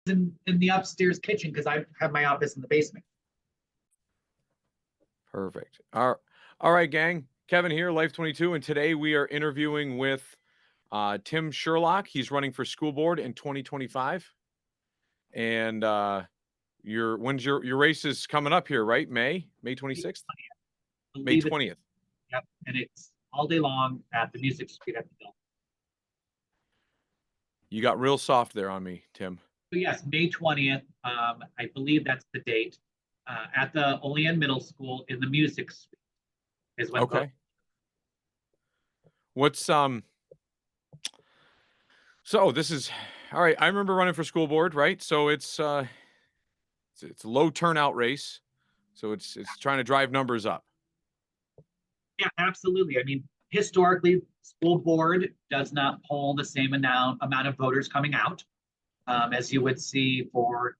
in the upstairs kitchen because I have my office in the basement. Perfect. All right, gang. Kevin here, Life22, and today we are interviewing with Tim Sherlock. He's running for school board in 2025. And when's your race is coming up here, right? May 26th? May 20th. Yep, and it's all day long at the Music Street at the Mill. You got real soft there on me, Tim. So yes, May 20th. I believe that's the date. At the Olean Middle School in the Music Suite is when. Okay. What's So this is all right. I remember running for school board, right? So it's a low turnout race, so it's trying to drive numbers up. Yeah, absolutely. I mean, historically, school board does not poll the same amount of voters coming out as you would see for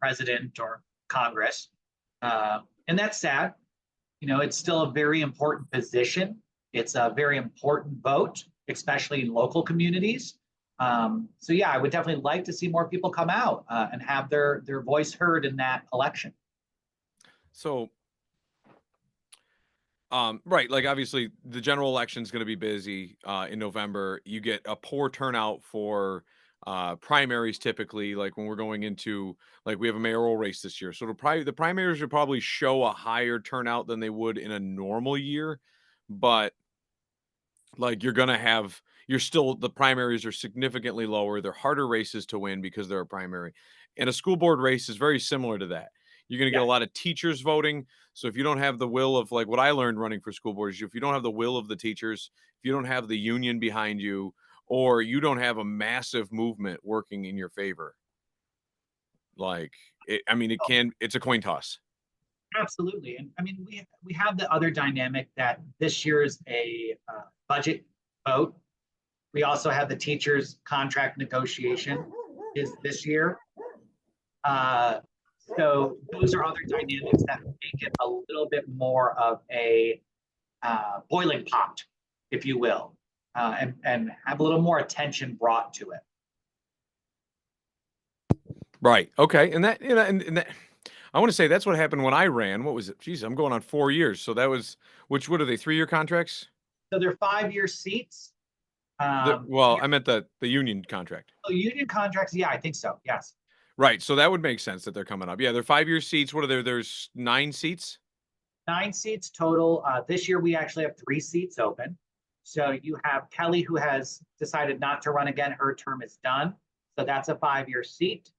president or Congress. And that's sad. It's still a very important position. It's a very important vote, especially in local communities. So yeah, I would definitely like to see more people come out and have their voice heard in that election. So, right, like obviously the general election is going to be busy in November. You get a poor turnout for primaries typically, like when we're going into, like, we have a mayoral race this year, so the primaries would probably show a higher turnout than they would in a normal year, but like you're still, the primaries are significantly lower. They're harder races to win because they're a primary, and a school board race is very similar to that. You're going to get a lot of teachers voting. So if you don't have the will of, like what I learned running for school boards, if you don't have the will of the teachers, if you don't have the union behind you, or you don't have a massive movement working in your favor, like it's a coin toss. Absolutely. And I mean, we have the other dynamic that this year's a budget vote. We also have the teachers contract negotiation is this year. So those are other dynamics that make it a little bit more of a boiling pot, if you will, and have a little more attention brought to it. Right. Okay. And that, and that, I want to say that's what happened when I ran. What was it? Geez, I'm going on 4 years. So that was, what are they, 3-year contracts? So they're 5-year seats. I meant the union contract. Oh, union contracts. Yeah, I think so. Yes. Right. So that would make sense that they're coming up. Yeah, they're 5-year seats. What are there? There's 9 seats? 9 seats total. This year, we actually have 3 seats open. So you have Kelly, who has decided not to run again. Her term is done. So that's a 5-year seat.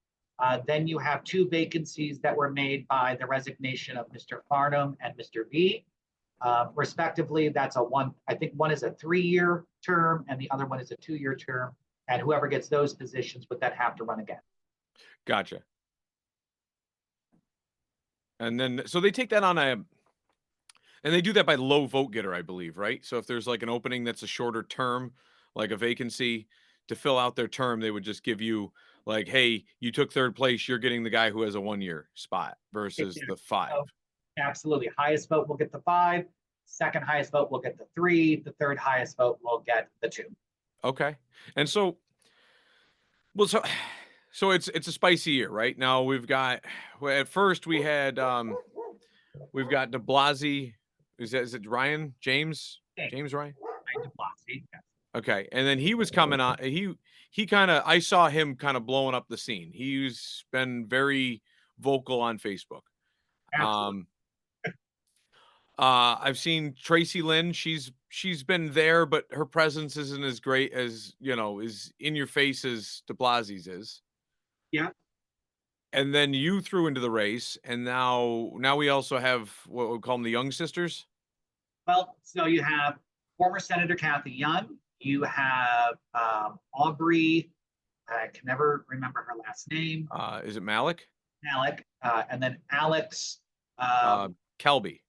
Then you have 2 vacancies that were made by the resignation of Mr. Farnham and Mr. V. Respectively, I think one is a 3-year term and the other one is a 2-year term. And whoever gets those positions would then have to run again. Gotcha. And then, so they take that on and they do that by low vote getter, I believe, right? So if there's like an opening that's a shorter term, like a vacancy, to fill out their term, they would just give you like, hey, you took 3rd place, you're getting the guy who has a 1-year spot versus the 5. So, absolutely. Highest vote will get the 5. Second highest vote will get the 3. The third highest vote will get the 2. Okay. And so, well, so it's a spicy year, right? Now at first we had we've got de Blasio. Is it Ryan? James Ryan? Ryan de Blasio, yes. Okay. And then he was coming on. I saw him kind of blowing up the scene. He's been very vocal on Facebook. Absolutely. I've seen Tracy Lynn. She's been there, but her presence isn't as great as, is in your face as de Blasio's is. Yeah. And then you threw into the race, and now we also have what we call them, the Young Sisters. Well, so you have former Senator Kathy Young. You have Aubrey. I can never remember her last name. Is it Malik? Malik, and then Alex Kelby.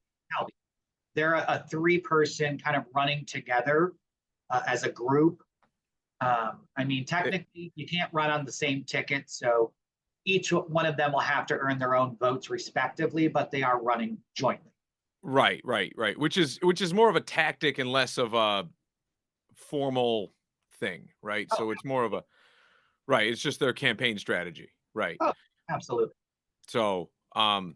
They're a 3-person kind of running together as a group. I mean, technically, you can't run on the same ticket, so each one of them will have to earn their own votes respectively, but they are running jointly. Right. Which is more of a tactic and less of a formal thing, right? So it's more of a, right, it's just their campaign strategy. Right. Oh, absolutely. So, are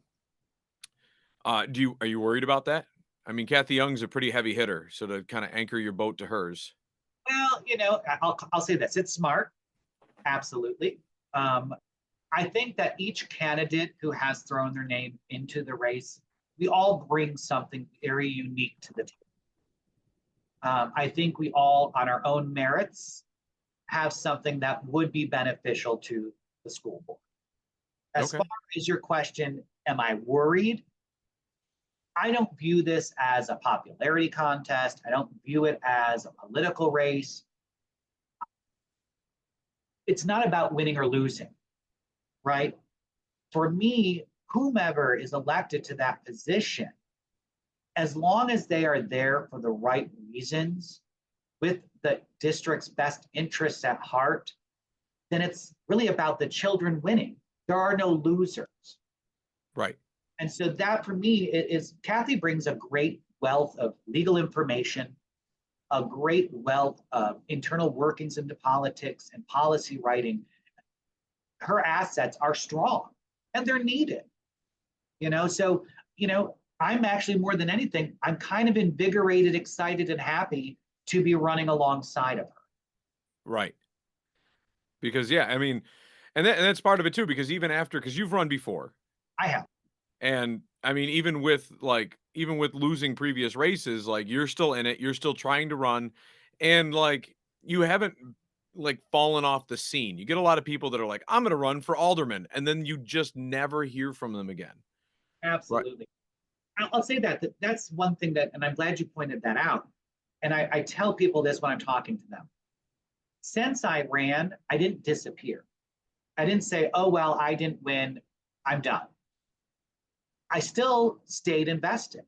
you worried about that? I mean, Kathy Young's a pretty heavy hitter, so to kind of anchor your boat to hers. Well, I'll say this: it's smart, absolutely. Um, I think that each candidate who has thrown their name into the race, we all bring something very unique to the team. I think we all, on our own merits, have something that would be beneficial to the school board. As Okay. far as your question, am I worried? I don't view this as a popularity contest. I don't view it as a political race. It's not about winning or losing, right? For me, whomever is elected to that position, as long as they are there for the right reasons, with the district's best interests at heart, then it's really about the children winning. There are no losers. Right. And so that for me is Kathy brings a great wealth of legal information, a great wealth of internal workings into politics and policy writing. Her assets are strong and they're needed, so, I'm actually more than anything, I'm kind of invigorated, excited, and happy to be running alongside of her. Right. Because yeah, I mean, and that's part of it too. Because even after, because you've run before, I have. and I mean, even with losing previous races, like you're still in it, you're still trying to run, and like you haven't like fallen off the scene. You get a lot of people that are like, I'm going to run for alderman, and then you just never hear from them again. Right. Absolutely. I'll say that that's one thing that, and I'm glad you pointed that out. And I tell people this when I'm talking to them. Since I ran, I didn't disappear. I didn't say, oh, well, I didn't win. I'm done. I still stayed invested.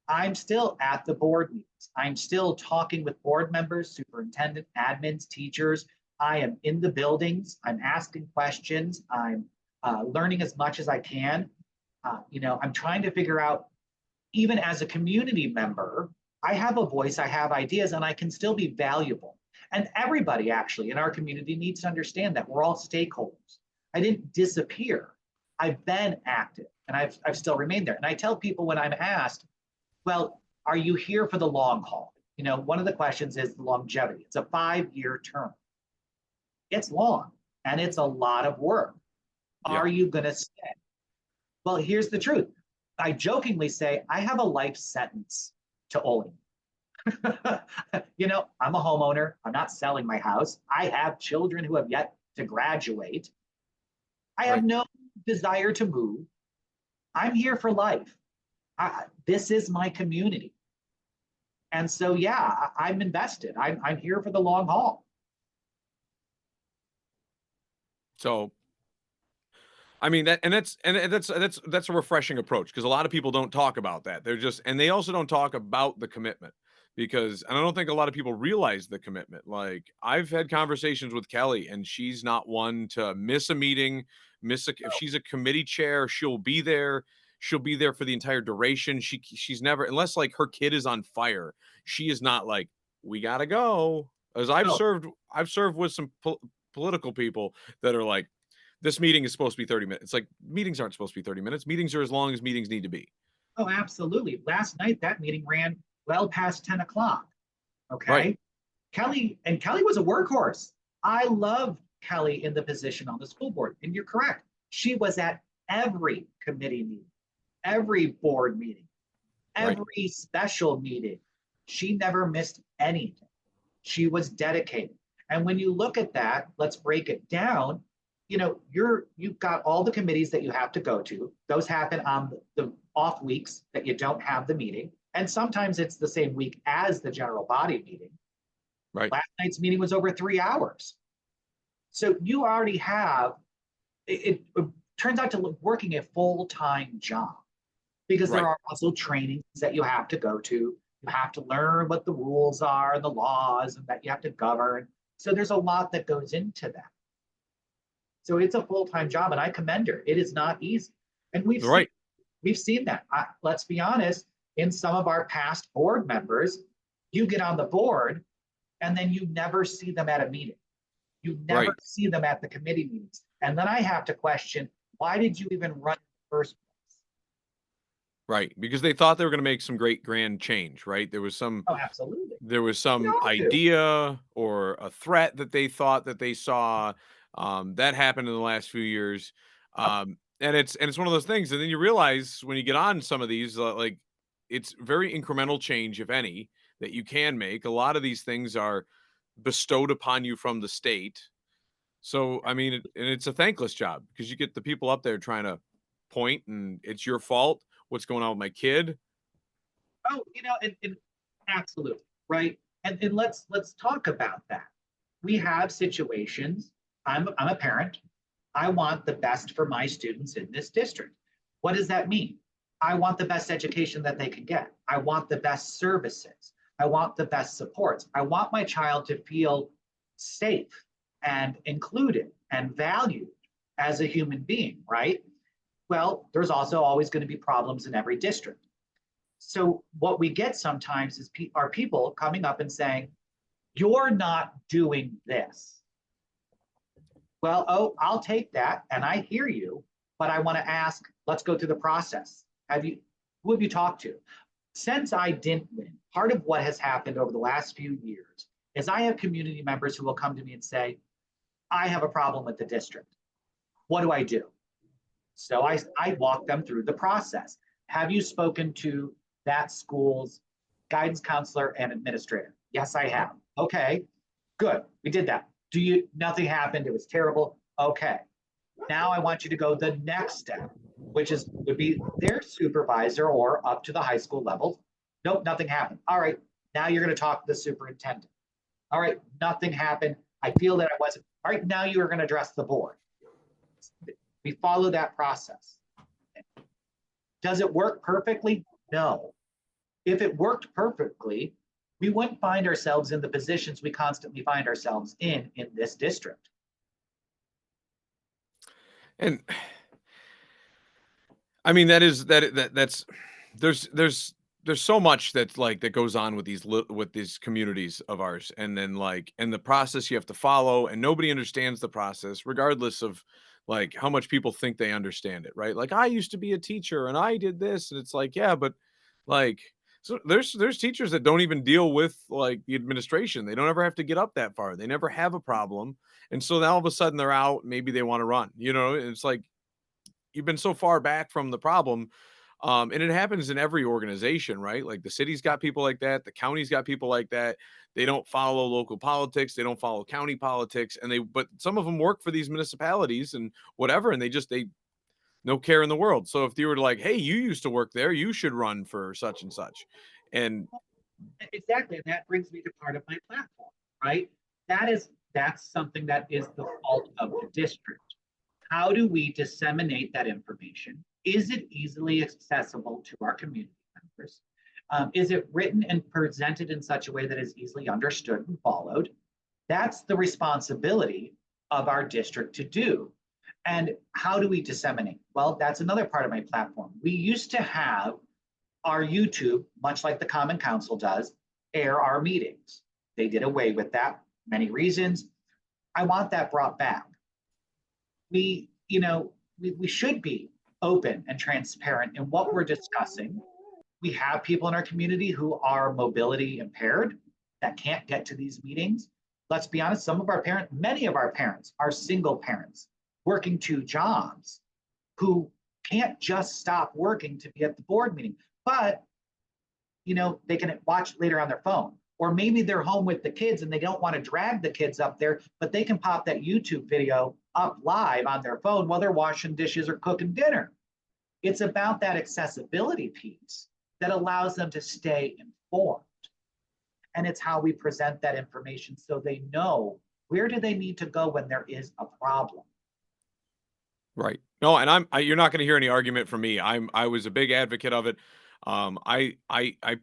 I'm still at the board meetings. I'm still talking with board members, superintendent, admins, teachers. I am in the buildings. I'm asking questions. I'm learning as much as I can. I'm trying to figure out, even as a community member, I have a voice, I have ideas, and I can still be valuable. And everybody actually in our community needs to understand that we're all stakeholders. I didn't disappear. I've been active and I've still remained there. And I tell people when I'm asked, well, are you here for the long haul? One of the questions is the longevity. It's a 5-year term. It's long and it's a lot of work. Yeah. Are you going to stay? Well, here's the truth. I jokingly say I have a life sentence to Olean. I'm a homeowner. I'm not selling my house. I have children who have yet to graduate. I have Right. no desire to move. I'm here for life. This is my community. And so, yeah, I'm invested. I'm here for the long haul. So I mean that's a refreshing approach because a lot of people don't talk about that. They're just and they also don't talk about the commitment because and I don't think a lot of people realize the commitment. Like I've had conversations with Kelly and she's not one to miss a meeting, if she's a committee chair, she'll be there. She'll be there for the entire duration. She's never unless like her kid is on fire. She is not like we got to go. As Oh, I've served with some political people that are like this meeting is supposed to be 30 minutes. It's like meetings aren't supposed to be 30 minutes. Meetings are as long as meetings need to be. oh, absolutely. Last night, that meeting ran well past 10 o'clock. Right. Okay. Kelly was a workhorse. I love Kelly in the position on the school board. And you're correct. She was at every committee meeting, every board meeting, Right. every special meeting. She never missed anything. She was dedicated. And when you look at that, let's break it down. You've got all the committees that you have to go to. Those happen on the off weeks that you don't have the meeting. And sometimes it's the same week as the general body meeting. Right. Last night's meeting was over 3 hours. So you already have, it turns out to working a full-time job because there Right. are also trainings that you have to go to. You have to learn what the rules are and the laws and that you have to govern. So there's a lot that goes into that. So it's a full-time job and I commend her. It is not easy. And Right. we've seen that. Let's be honest, in some of our past board members, you get on the board and then you never see them at a meeting. You never Right. see them at the committee meetings. And then I have to question, why did you even run in the first place? Right, because they thought they were going to make some great grand change, right? Oh, absolutely. There was We some all do. idea or a threat that they thought that they saw, that happened in the last few years. Yep. And it's one of those things, and then you realize when you get on some of these, like, it's very incremental change, if any, that you can make. A lot of these things are bestowed upon you from the state. So, I mean, and it's a thankless job because you get the people up there trying to point, and it's your fault. What's going on with my kid? Oh, and absolutely, right? And let's talk about that. We have situations. I'm a parent. I want the best for my students in this district. What does that mean? I want the best education that they can get. I want the best services. I want the best supports. I want my child to feel safe and included and valued as a human being, right? Well, there's also always going to be problems in every district. So what we get sometimes is are people coming up and saying, "You're not doing this." Well, oh, I'll take that, and I hear you, but I want to ask, let's go through the process. Who have you talked to? Since I didn't win, part of what has happened over the last few years is I have community members who will come to me and say, I have a problem with the district. What do I do? So I walk them through the process. Have you spoken to that school's guidance counselor and administrator? Yes, I have. Okay, good. We did that. Nothing happened. It was terrible. Okay. Now I want you to go the next step, which would be their supervisor or up to the high school level. Nope, nothing happened. All right. Now you're going to talk to the superintendent. All right. Nothing happened. I feel that I wasn't. All right. Now you are going to address the board. We follow that process. Does it work perfectly? No. If it worked perfectly, we wouldn't find ourselves in the positions we constantly find ourselves in this district. And I mean, that's there's so much that's like that goes on with these communities of ours, and then like and the process you have to follow, and nobody understands the process, regardless of like how much people think they understand it, right? Like I used to be a teacher and I did this, and it's like, yeah, but like so there's teachers that don't even deal with like the administration. They don't ever have to get up that far. They never have a problem. And so now all of a sudden they're out, maybe they want to run, it's like you've been so far back from the problem. And it happens in every organization, right? Like the city's got people like that, the county's got people like that. They don't follow local politics, they don't follow county politics, but some of them work for these municipalities and whatever, and they no care in the world. So if you were to like, hey, you used to work there, you should run for such and such. And Exactly. And that brings me to part of my platform, right? That's something that is the fault of the district. How do we disseminate that information? Is it easily accessible to our community members? Is it written and presented in such a way that is easily understood and followed? That's the responsibility of our district to do. And how do we disseminate? Well, that's another part of my platform. We used to have our YouTube, much like the Common Council does, air our meetings. They did away with that, many reasons. I want that brought back. We should be open and transparent in what we're discussing. We have people in our community who are mobility impaired that can't get to these meetings. Let's be honest, many of our parents are single parents working 2 jobs who can't just stop working to be at the board meeting, but they can watch later on their phone. Or maybe they're home with the kids and they don't want to drag the kids up there, but they can pop that YouTube video up live on their phone while they're washing dishes or cooking dinner. It's about that accessibility piece that allows them to stay informed. And it's how we present that information so they know where do they need to go when there is a problem. right. No, and you're not going to hear any argument from me. I was a big advocate of it. I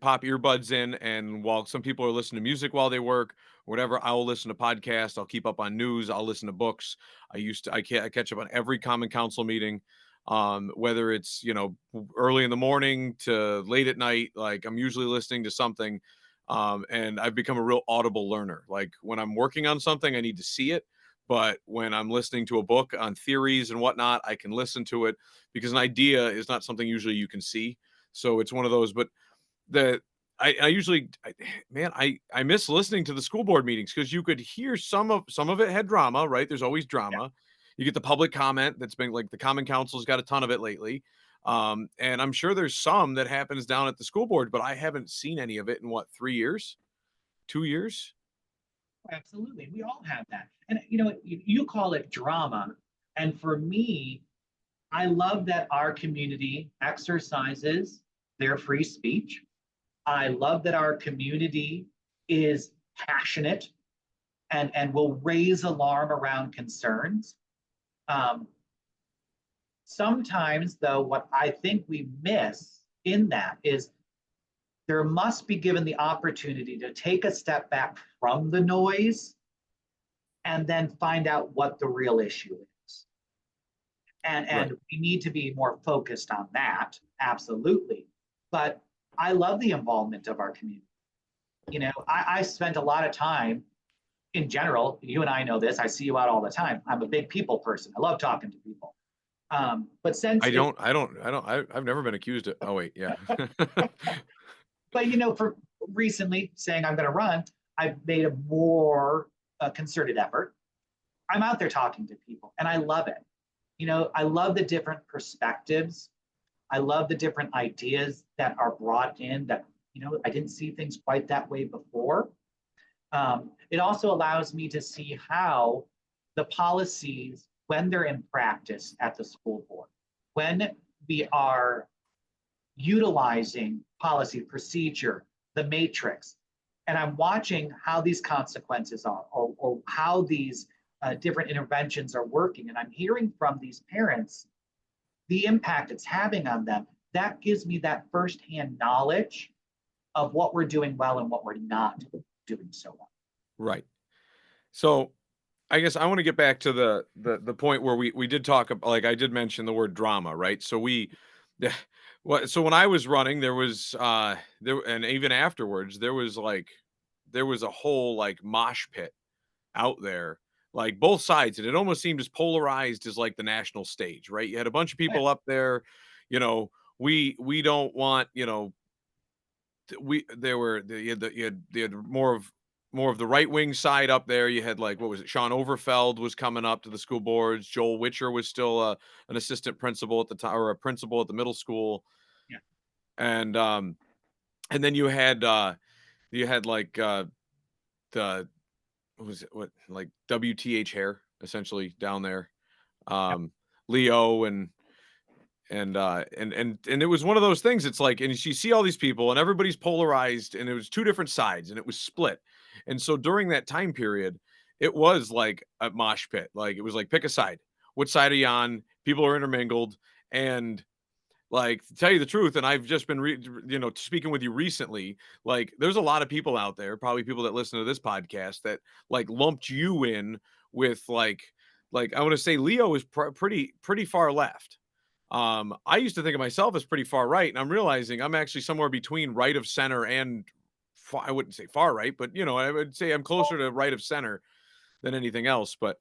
pop earbuds in, and while some people are listening to music while they work, whatever, I will listen to podcasts. I'll keep up on news. I'll listen to books. I catch up on every common council meeting, whether it's, early in the morning to late at night, like I'm usually listening to something. And I've become a real audible learner. Like when I'm working on something, I need to see it. But when I'm listening to a book on theories and whatnot, I can listen to it because an idea is not something usually you can see. So it's one of those. But the I usually man, I miss listening to the school board meetings because you could hear some of it had drama, right? There's always Yeah, drama. You get the public comment that's been like the Common Council's got a ton of it lately. And I'm sure there's some that happens down at the school board, but I haven't seen any of it in what, 3 years, 2 years? absolutely. We all have that. And you know, you call it drama. And for me, I love that our community exercises their free speech. I love that our community is passionate and will raise alarm around concerns. Um, Sometimes, though, what I think we miss in that is there must be given the opportunity to take a step back from the noise and then find out what the real issue is. And Right. we need to be more focused on that, absolutely. But I love the involvement of our community. You know, I spent a lot of time in general, you and I know this, I see you out all the time. I'm a big people person. I love talking to people. But since it, I've never been accused of, oh wait, yeah. but you know, for recently saying I'm going to run, I've made a more concerted effort. I'm out there talking to people and I love it. You know, I love the different perspectives. I love the different ideas that are brought in that, you know, I didn't see things quite that way before. It also allows me to see how the policies, when they're in practice at the school board, when we are utilizing policy, procedure, the matrix, and I'm watching how these consequences are or how these different interventions are working. And I'm hearing from these parents the impact it's having on them. That gives me that firsthand knowledge of what we're doing well and what we're not doing so well. Right. So I guess I want to get back to the point where we did talk about, like I did mention the word drama, right? So we so when I was running, there was there, and even afterwards, there was a whole like mosh pit out there, like both sides, and it almost seemed as polarized as like the national stage, right? You had a bunch of Yeah, people up there, you know, we don't want, you know, we there were you had more of the right wing side up there. You had like, what was it? Sean Overfeld was coming up to the school boards. Joel Witcher was still an assistant principal at the time, or a principal at the middle school. yeah, And and then you had like the what was it, what, like WTH hair essentially down there. yeah. Um Leo and it was one of those things. It's like, and you see all these people and everybody's polarized, and it was two different sides and it was split. And so during that time period, it was like a mosh pit. Like it was like, pick a side. What side are you on? People are intermingled. And like, to tell you the truth, and I've just been you know, speaking with you recently, like there's a lot of people out there, probably people that listen to this podcast, that like lumped you in with like I want to say Leo is pretty far left. I used to think of myself as pretty far right, and I'm realizing I'm actually somewhere between right of center and I wouldn't say far right, but you know, I would say I'm closer to right of center than anything else. But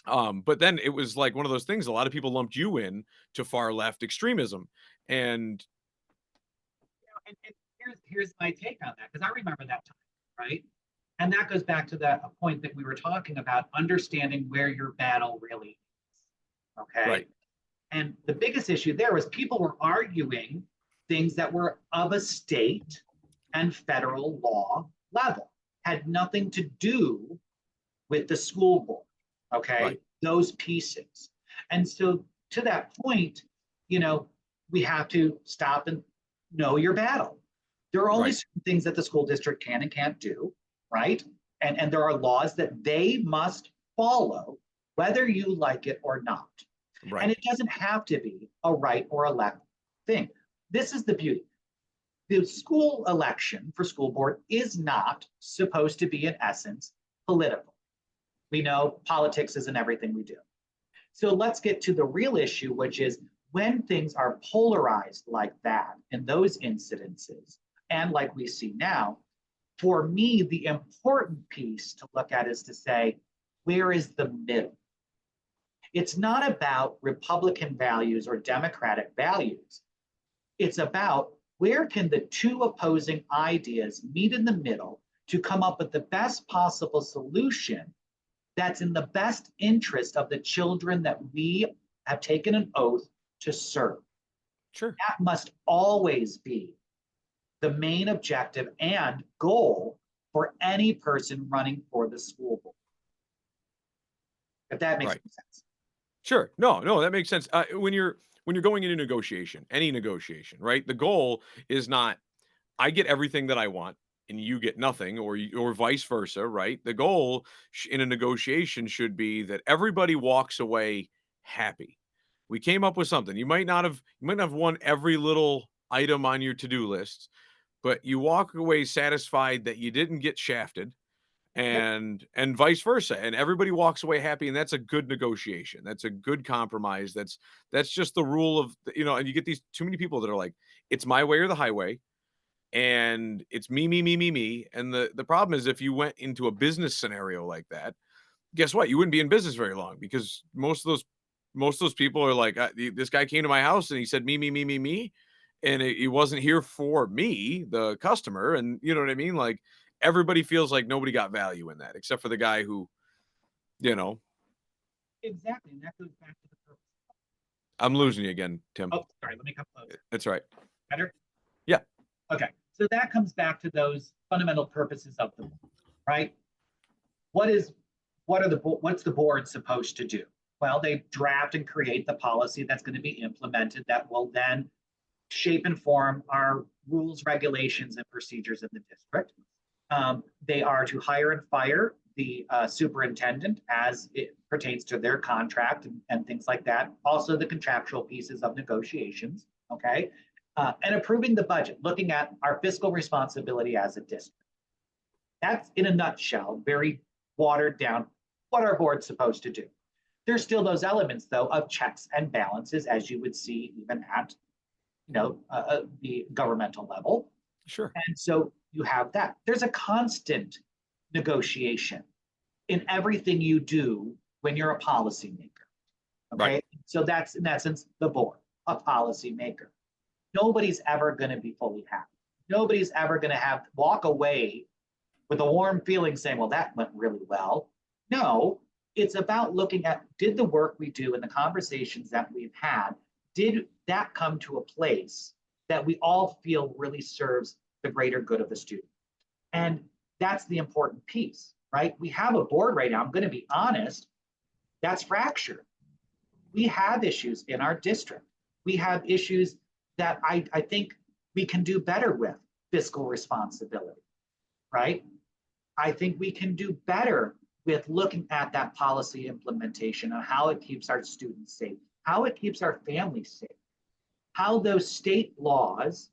then it was like one of those things. A lot of people lumped you in to far left extremism, and And here's my take on that, because I remember that time, right? And that goes back to that point that we were talking about, understanding where your battle really is. Okay. right, And the biggest issue there was people were arguing things that were of a state and federal law level, had nothing to do with the school board. Okay. right, Those pieces. And so to that point, you know, we have to stop and know your battle. There are only right, certain things that the school district can and can't do, right? And there are laws that they must follow, whether you like it or not. And right, it doesn't have to be a right or a left thing. This is the beauty. The school election for school board is not supposed to be, in essence, political. We know politics isn't everything we do. So let's get to the real issue, which is when things are polarized like that in those incidences, and like we see now, for me, the important piece to look at is to say, where is the middle? It's not about Republican values or Democratic values. It's about where can the two opposing ideas meet in the middle to come up with the best possible solution that's in the best interest of the children that we have taken an oath to serve. Sure. That must always be the main objective and goal for any person running for the school board. If that makes Right. sense. Sure. No, that makes sense. When you're going into negotiation, any negotiation, right? The goal is not I get everything that I want and you get nothing, or vice versa, right? The goal in a negotiation should be that everybody walks away happy. We came up with something. You might not have won every little item on your to-do list, but you walk away satisfied that you didn't get shafted, Yep. and vice versa, and everybody walks away happy, and that's a good negotiation. That's a good compromise. That's just the rule of, and you get these too many people that are like, it's my way or the highway, and it's me, me, me, me, me. And the problem is, if you went into a business scenario like that, guess what? You wouldn't be in business very long, because most of those people are like, this guy came to my house and he said me, me, me, me, me, and he wasn't here for me, the customer. And you know what I mean? Like, everybody feels like nobody got value in that, except for the guy who, you know, Exactly. And that goes back to the purpose. I'm losing you again, Tim. Oh, sorry. Let me come closer. That's right. Better? Yeah. Okay. So that comes back to those fundamental purposes of the board, right? What's the board supposed to do? Well, they draft and create the policy that's going to be implemented that will then shape and form our rules, regulations, and procedures in the district. They are to hire and fire the superintendent as it pertains to their contract and things like that. Also, the contractual pieces of negotiations, okay? And approving the budget, looking at our fiscal responsibility as a district. That's, in a nutshell, very watered down, what our board's supposed to do. There's still those elements, though, of checks and balances, as you would see even at the governmental level. Sure. And so you have that. There's a constant negotiation in everything you do when you're a policymaker. Okay. Right. So that's, in essence, the board, a policymaker. Nobody's ever going to be fully happy. Nobody's ever going to walk away with a warm feeling saying, well, that went really well. No, it's about looking at, did the work we do and the conversations that we've had, did that come to a place that we all feel really serves the greater good of the student? And that's the important piece, right? We have a board right now, I'm going to be honest, that's fractured. We have issues in our district. We have issues that I think we can do better with fiscal responsibility, right? I think we can do better with looking at that policy implementation and how it keeps our students safe, how it keeps our families safe, how those state laws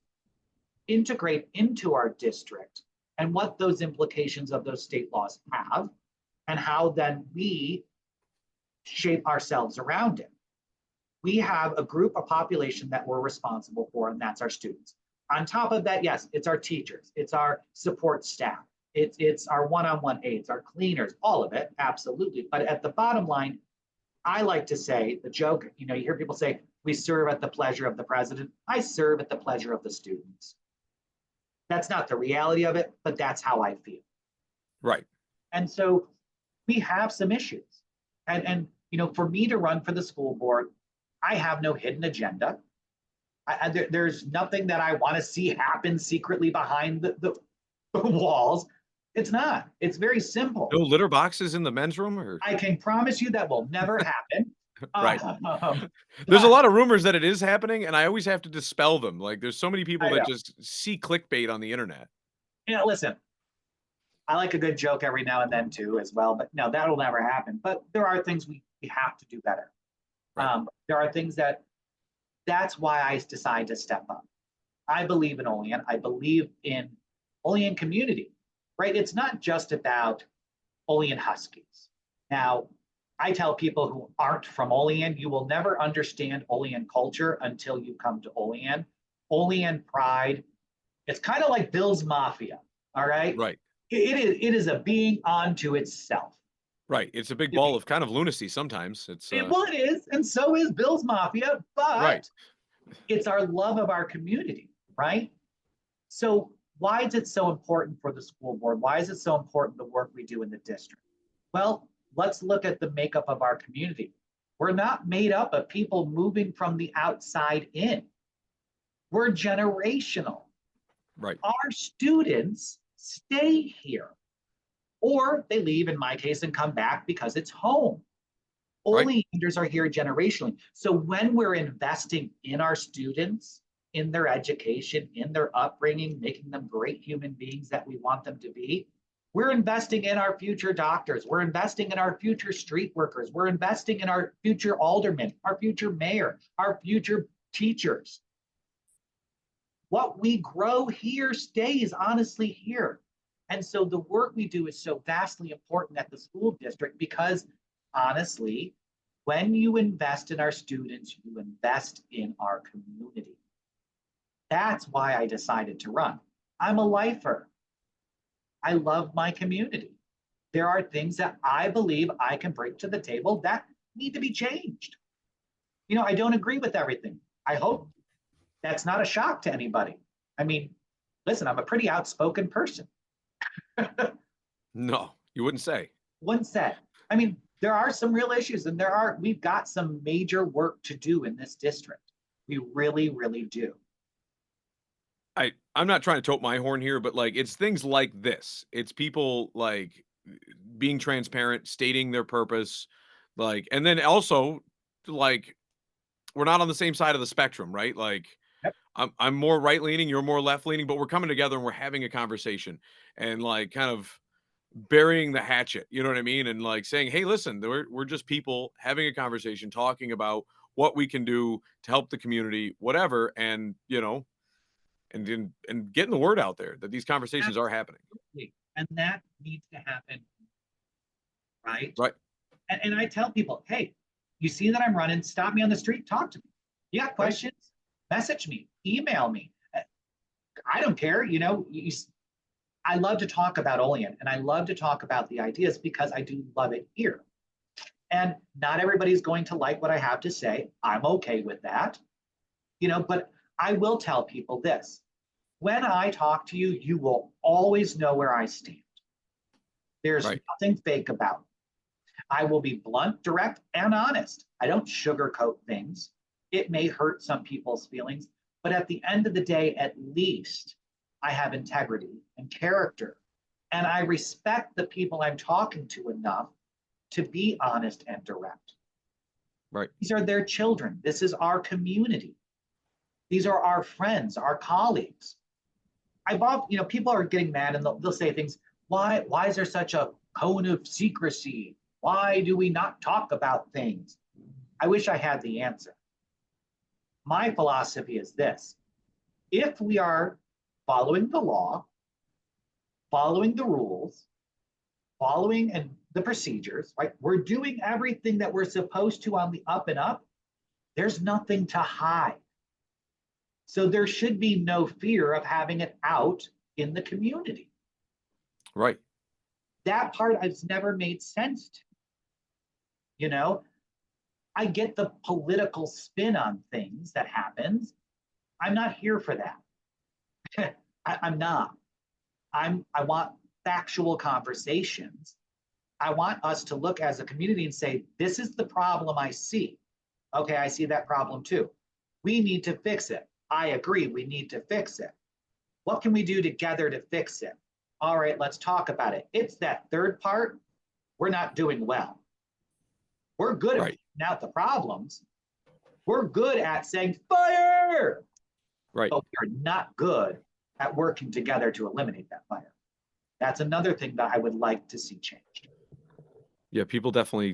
integrate into our district and what those implications of those state laws have, and how then we shape ourselves around it. We have a group, a population that we're responsible for, and that's our students. On top of that, yes, it's our teachers, it's our support staff, it's our one-on-one aides, our cleaners, all of it, absolutely. But at the bottom line, I like to say, the joke, you hear people say, we serve at the pleasure of the president. I serve at the pleasure of the students. That's not the reality of it, but that's how I feel. Right. And so we have some issues. And for me to run for the school board, I have no hidden agenda. There's nothing that I want to see happen secretly behind the walls. It's not. It's very simple. No litter boxes in the men's room, or I can promise you that will never happen. right. There's a lot of rumors that it is happening, and I always have to dispel them. Like, there's so many people that just see clickbait on the internet. Listen, I like a good joke every now and then too, as well. But no, that'll never happen. But there are things we have to do better. Right. There are things that's why I decide to step up. I believe in Olean. I believe in Olean community, right? It's not just about Olean Huskies. Now, I tell people who aren't from Olean, you will never understand Olean culture until you come to Olean. Olean pride, it's kind of like Bill's Mafia, all right? Right. It is a being unto itself. Right. It's a big To ball be, of kind of lunacy sometimes. It's well, it is, and so is Bill's Mafia, right. but it's our love of our community, right? So why is it so important for the school board? Why is it so important the work we do in the district? Well, let's look at the makeup of our community. We're not made up of people moving from the outside in. We're generational. Right. Our students stay here, or they leave, in my case, and come back because it's home. Right. Oleanders are here generationally. So when we're investing in our students, in their education, in their upbringing, making them great human beings that we want them to be, we're investing in our future doctors. We're investing in our future street workers. We're investing in our future aldermen, our future mayor, our future teachers. What we grow here stays honestly here. And so the work we do is so vastly important at the school district because honestly, when you invest in our students, you invest in our community. That's why I decided to run. I'm a lifer. I love my community. There are things that I believe I can bring to the table that need to be changed. You know, I don't agree with everything. I hope that's not a shock to anybody. I mean, listen, I'm a pretty outspoken person. No, you wouldn't say. One set. I mean, there are some real issues and we've got some major work to do in this district. We really, really do. I'm not trying to tote my horn here, but like it's things like this. It's people like being transparent, stating their purpose, like, and then also like we're not on the same side of the spectrum, right? Like Yep. I'm more right leaning, you're more left leaning, but we're coming together and we're having a conversation and like kind of burying the hatchet, you know what I mean? And like saying, hey, listen, we're just people having a conversation, talking about what we can do to help the community, whatever, and you know, and getting the word out there that these conversations are happening. Absolutely. And that needs to happen, right? Right. And I tell people, hey, you see that I'm running, stop me on the street, talk to me. You got Right. questions? Message me, email me. I don't care. You know, I love to talk about Olean and I love to talk about the ideas because I do love it here. And not everybody's going to like what I have to say. I'm okay with that. You know, but I will tell people this. When I talk to you, you will always know where I stand. There's Right. nothing fake about it. I will be blunt, direct, and honest. I don't sugarcoat things. It may hurt some people's feelings, but at the end of the day, at least I have integrity and character. And I respect the people I'm talking to enough to be honest and direct. Right. These are their children. This is our community. These are our friends, our colleagues. You know, people are getting mad and they'll say things. Why is there such a cone of secrecy? Why do we not talk about things? I wish I had the answer. My philosophy is this. If we are following the law, following the rules, following and the procedures, right? We're doing everything that we're supposed to on the up and up. There's nothing to hide. So there should be no fear of having it out in the community. Right. That part has never made sense to me. You know, I get the political spin on things that happens. I'm not here for that. I'm not. I want factual conversations. I want us to look as a community and say, this is the problem I see. Okay, I see that problem too. We need to fix it. I agree, we need to fix it. What can we do together to fix it? All right, let's talk about it. It's that third part, we're not doing well. We're good at Right. figuring out the problems. We're good at saying fire, Right. but we're not good at working together to eliminate that fire. That's another thing that I would like to see changed. Yeah, people definitely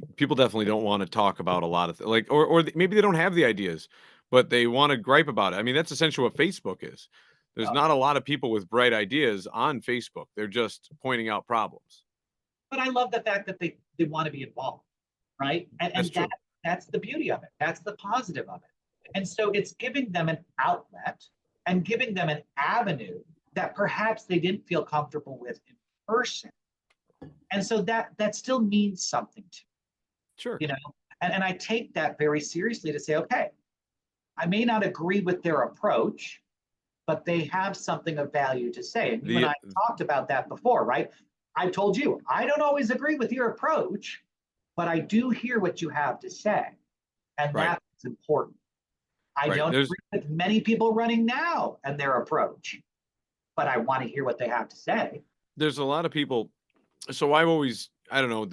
don't want to talk about a lot of like or maybe they don't have the ideas, but they want to gripe about it. I mean, that's essentially what Facebook is. There's not a lot of people with bright ideas on Facebook. They're just pointing out problems. But I love the fact that they want to be involved, right? That's true. That's the beauty of it. That's the positive of it. And so it's giving them an outlet and giving them an avenue that perhaps they didn't feel comfortable with in person. And so that still means something to Sure. me, you know, and I take that very seriously to say, okay, I may not agree with their approach, but they have something of value to say. And you and The I talked about that before, right? I told you, I don't always agree with your approach, but I do hear what you have to say. And right, that's important. I right. don't There's agree with many people running now and their approach, but I want to hear what they have to say. there's a lot of people. So I don't know,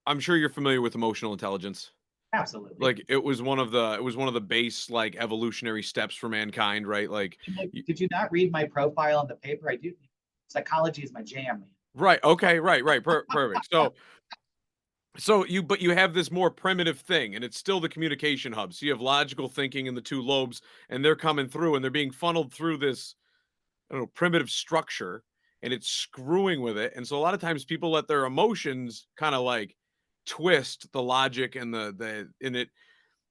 I'm sure you're familiar with emotional intelligence. Absolutely. Like it was one of the base like evolutionary steps for mankind, right? Like y- Did you not read my profile in the paper? I do. Psychology is my jam, man. right, okay, right, perfect. So but you have this more primitive thing, and it's still the communication hub. So you have logical thinking in the two lobes, and they're coming through, and they're being funneled through this, I don't know, primitive structure, and it's screwing with it. And so a lot of times people let their emotions kind of like twist the logic and the in it.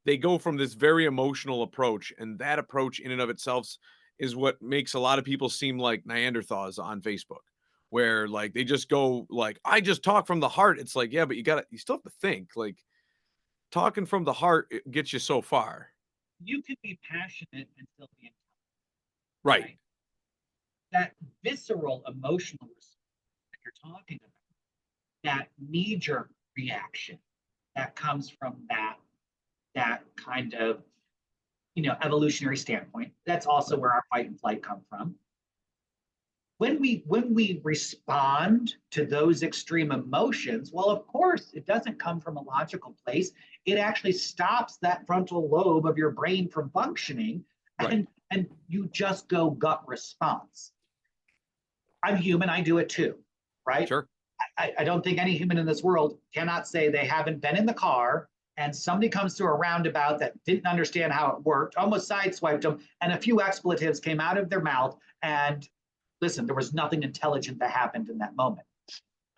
They go from this very emotional approach, and that approach in and of itself is what makes a lot of people seem like Neanderthals on Facebook, where like they just go like, I just talk from the heart. It's like, yeah, but you still have to think. Like talking from the heart, it gets you so far. You can be passionate and still be intelligent, Right. right? That visceral emotional response that you're talking about, that knee-jerk reaction that comes from that kind of evolutionary standpoint. That's also where our fight and flight come from. When we respond to those extreme emotions, well, of course, it doesn't come from a logical place. It actually stops that frontal lobe of your brain from functioning, Right. and you just go gut response. I'm human, I do it too, right? Sure. I don't think any human in this world cannot say they haven't been in the car and somebody comes through a roundabout that didn't understand how it worked, almost sideswiped them, and a few expletives came out of their mouth. And listen, there was nothing intelligent that happened in that moment.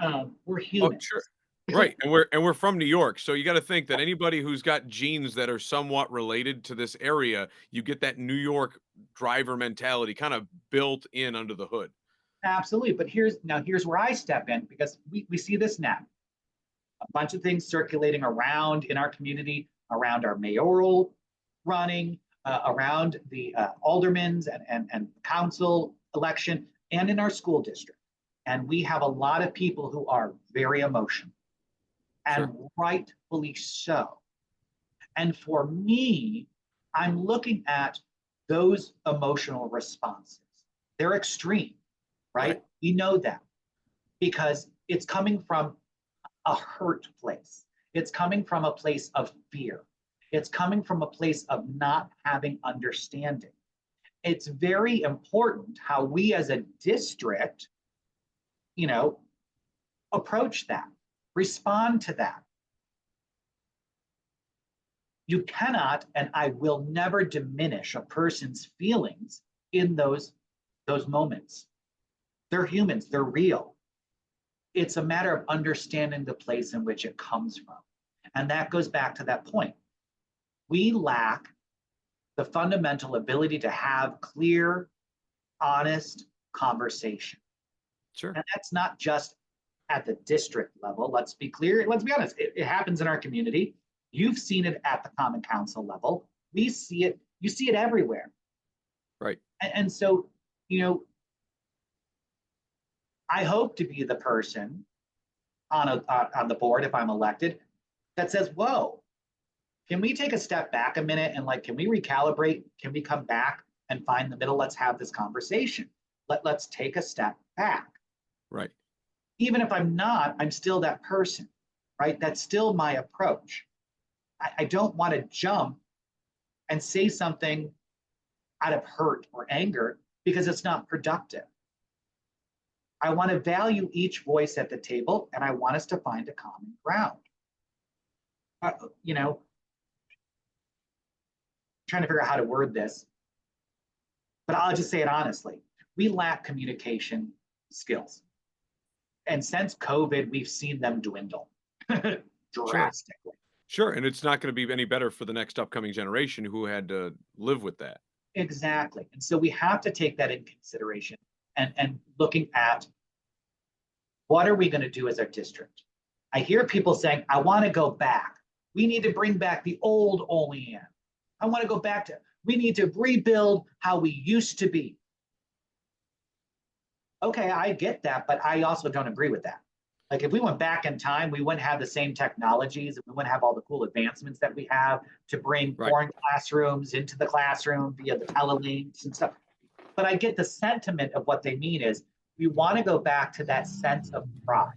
We're Oh, humans. sure. Right. And we're from New York. So you got to think that anybody who's got genes that are somewhat related to this area, you get that New York driver mentality kind of built in under the hood. Absolutely. But here's where I step in, because we see this now. A bunch of things circulating around in our community, around our mayoral running, around the aldermen's and council election, and in our school district. And we have a lot of people who are very emotional, and Sure. rightfully so. And for me, I'm looking at those emotional responses. They're extreme, Right. right? We know that because it's coming from a hurt place. It's coming from a place of fear. It's coming from a place of not having understanding. It's very important how we as a district, you know, approach that, respond to that. You cannot, and I will never diminish a person's feelings in those moments. They're humans, they're real. It's a matter of understanding the place in which it comes from. And that goes back to that point. We lack the fundamental ability to have clear, honest conversation. Sure. And that's not just at the district level. Let's be clear. Let's be honest. It happens in our community. You've seen it at the Common Council level. We see it. You see it everywhere. Right. And so, you know, I hope to be the person on the board if I'm elected that says, "Whoa, can we take a step back a minute and like, can we recalibrate? Can we come back and find the middle? Let's have this conversation. Let's take a step back." Right. Even if I'm not, I'm still that person, right? That's still my approach. I don't want to jump and say something out of hurt or anger because it's not productive. I want to value each voice at the table, and I want us to find a common ground. Uh, you know, trying to figure out how to word this, but I'll just say it honestly. We lack communication skills. And since COVID, we've seen them dwindle Sure. drastically. Sure. And it's not going to be any better for the next upcoming generation who had to live with that. Exactly. And so we have to take that in consideration and looking at What are we going to do as our district? I hear people saying, I want to go back. We need to bring back the old Olean. I want to go back to, we need to rebuild how we used to be. Okay, I get that, but I also don't agree with that. Like if we went back in time, we wouldn't have the same technologies and we wouldn't have all the cool advancements that we have to bring foreign classrooms into the classroom via the telelinks and stuff. But I get the sentiment of what they mean is we want to go back to that sense of pride.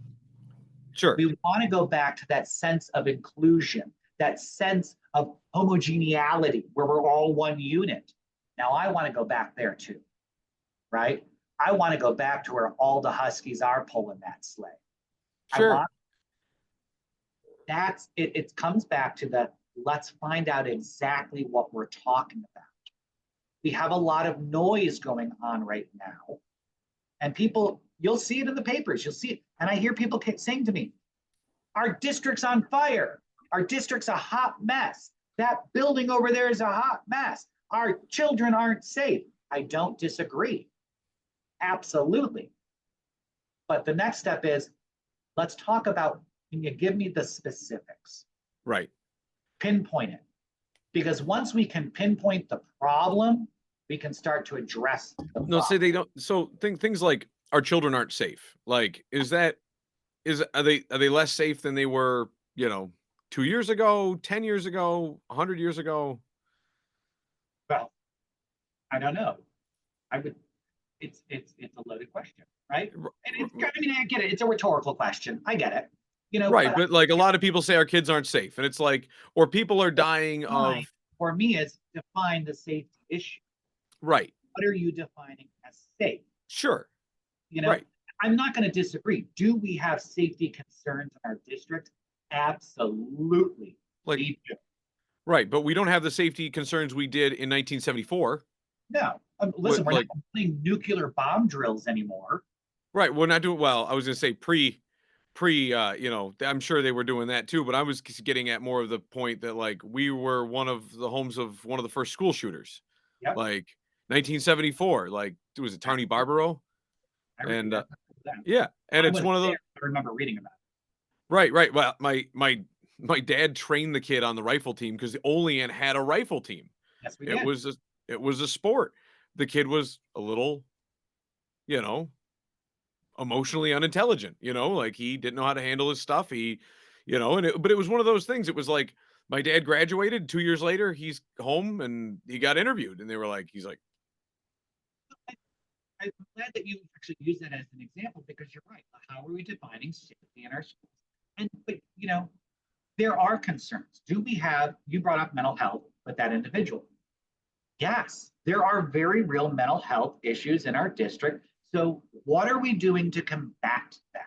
Sure. We want to go back to that sense of inclusion, that sense of homogeneity where we're all one unit. Now I want to go back there too, right? I want to go back to where all the Huskies are pulling that sleigh. Sure. That's it. It comes back to the let's find out exactly what we're talking about. We have a lot of noise going on right now. And people, you'll see it in the papers, you'll see it. And I hear people saying to me, our district's on fire. Our district's a hot mess. That building over there is a hot mess. Our children aren't safe. I don't disagree. Absolutely. But the next step is, let's talk about, can you give me the specifics? Right. Pinpoint it. Because once we can pinpoint the problem, we can start to address the problem. No, say they don't. So things like our children aren't safe. Like, are they less safe than they were, 2 years ago, 10 years ago, 100 years ago? Well, I don't know. It's a loaded question, right? And I get it. It's a rhetorical question. I get it. Right, but like a lot of people say our kids aren't safe, and it's like, or people are dying of. For me, is define the safety issue. Right. What are you defining as safe? Sure. Right. I'm not going to disagree. Do we have safety concerns in our district? Absolutely. Like, right, but we don't have the safety concerns we did in 1974. No, listen, we're not playing nuclear bomb drills anymore. Right, we're not doing well. I was going to say pre, I'm sure they were doing that too, but I was getting at more of the point that like we were one of the homes of one of the first school shooters. Yep. Like 1974, like it was Tony Barbaro. And yeah, and it's one of those I remember reading about it. Right. Well, my dad trained the kid on the rifle team because the Olean had a rifle team. Yes, we did. It was a sport. The kid was a little, emotionally unintelligent, like he didn't know how to handle his stuff. He, but it was one of those things. It was like my dad graduated 2 years later. He's home and he got interviewed and he's like, I'm glad that you actually use that as an example because you're right. How are we defining safety in our schools? But there are concerns. You brought up mental health with that individual. Yes, there are very real mental health issues in our district. So what are we doing to combat that?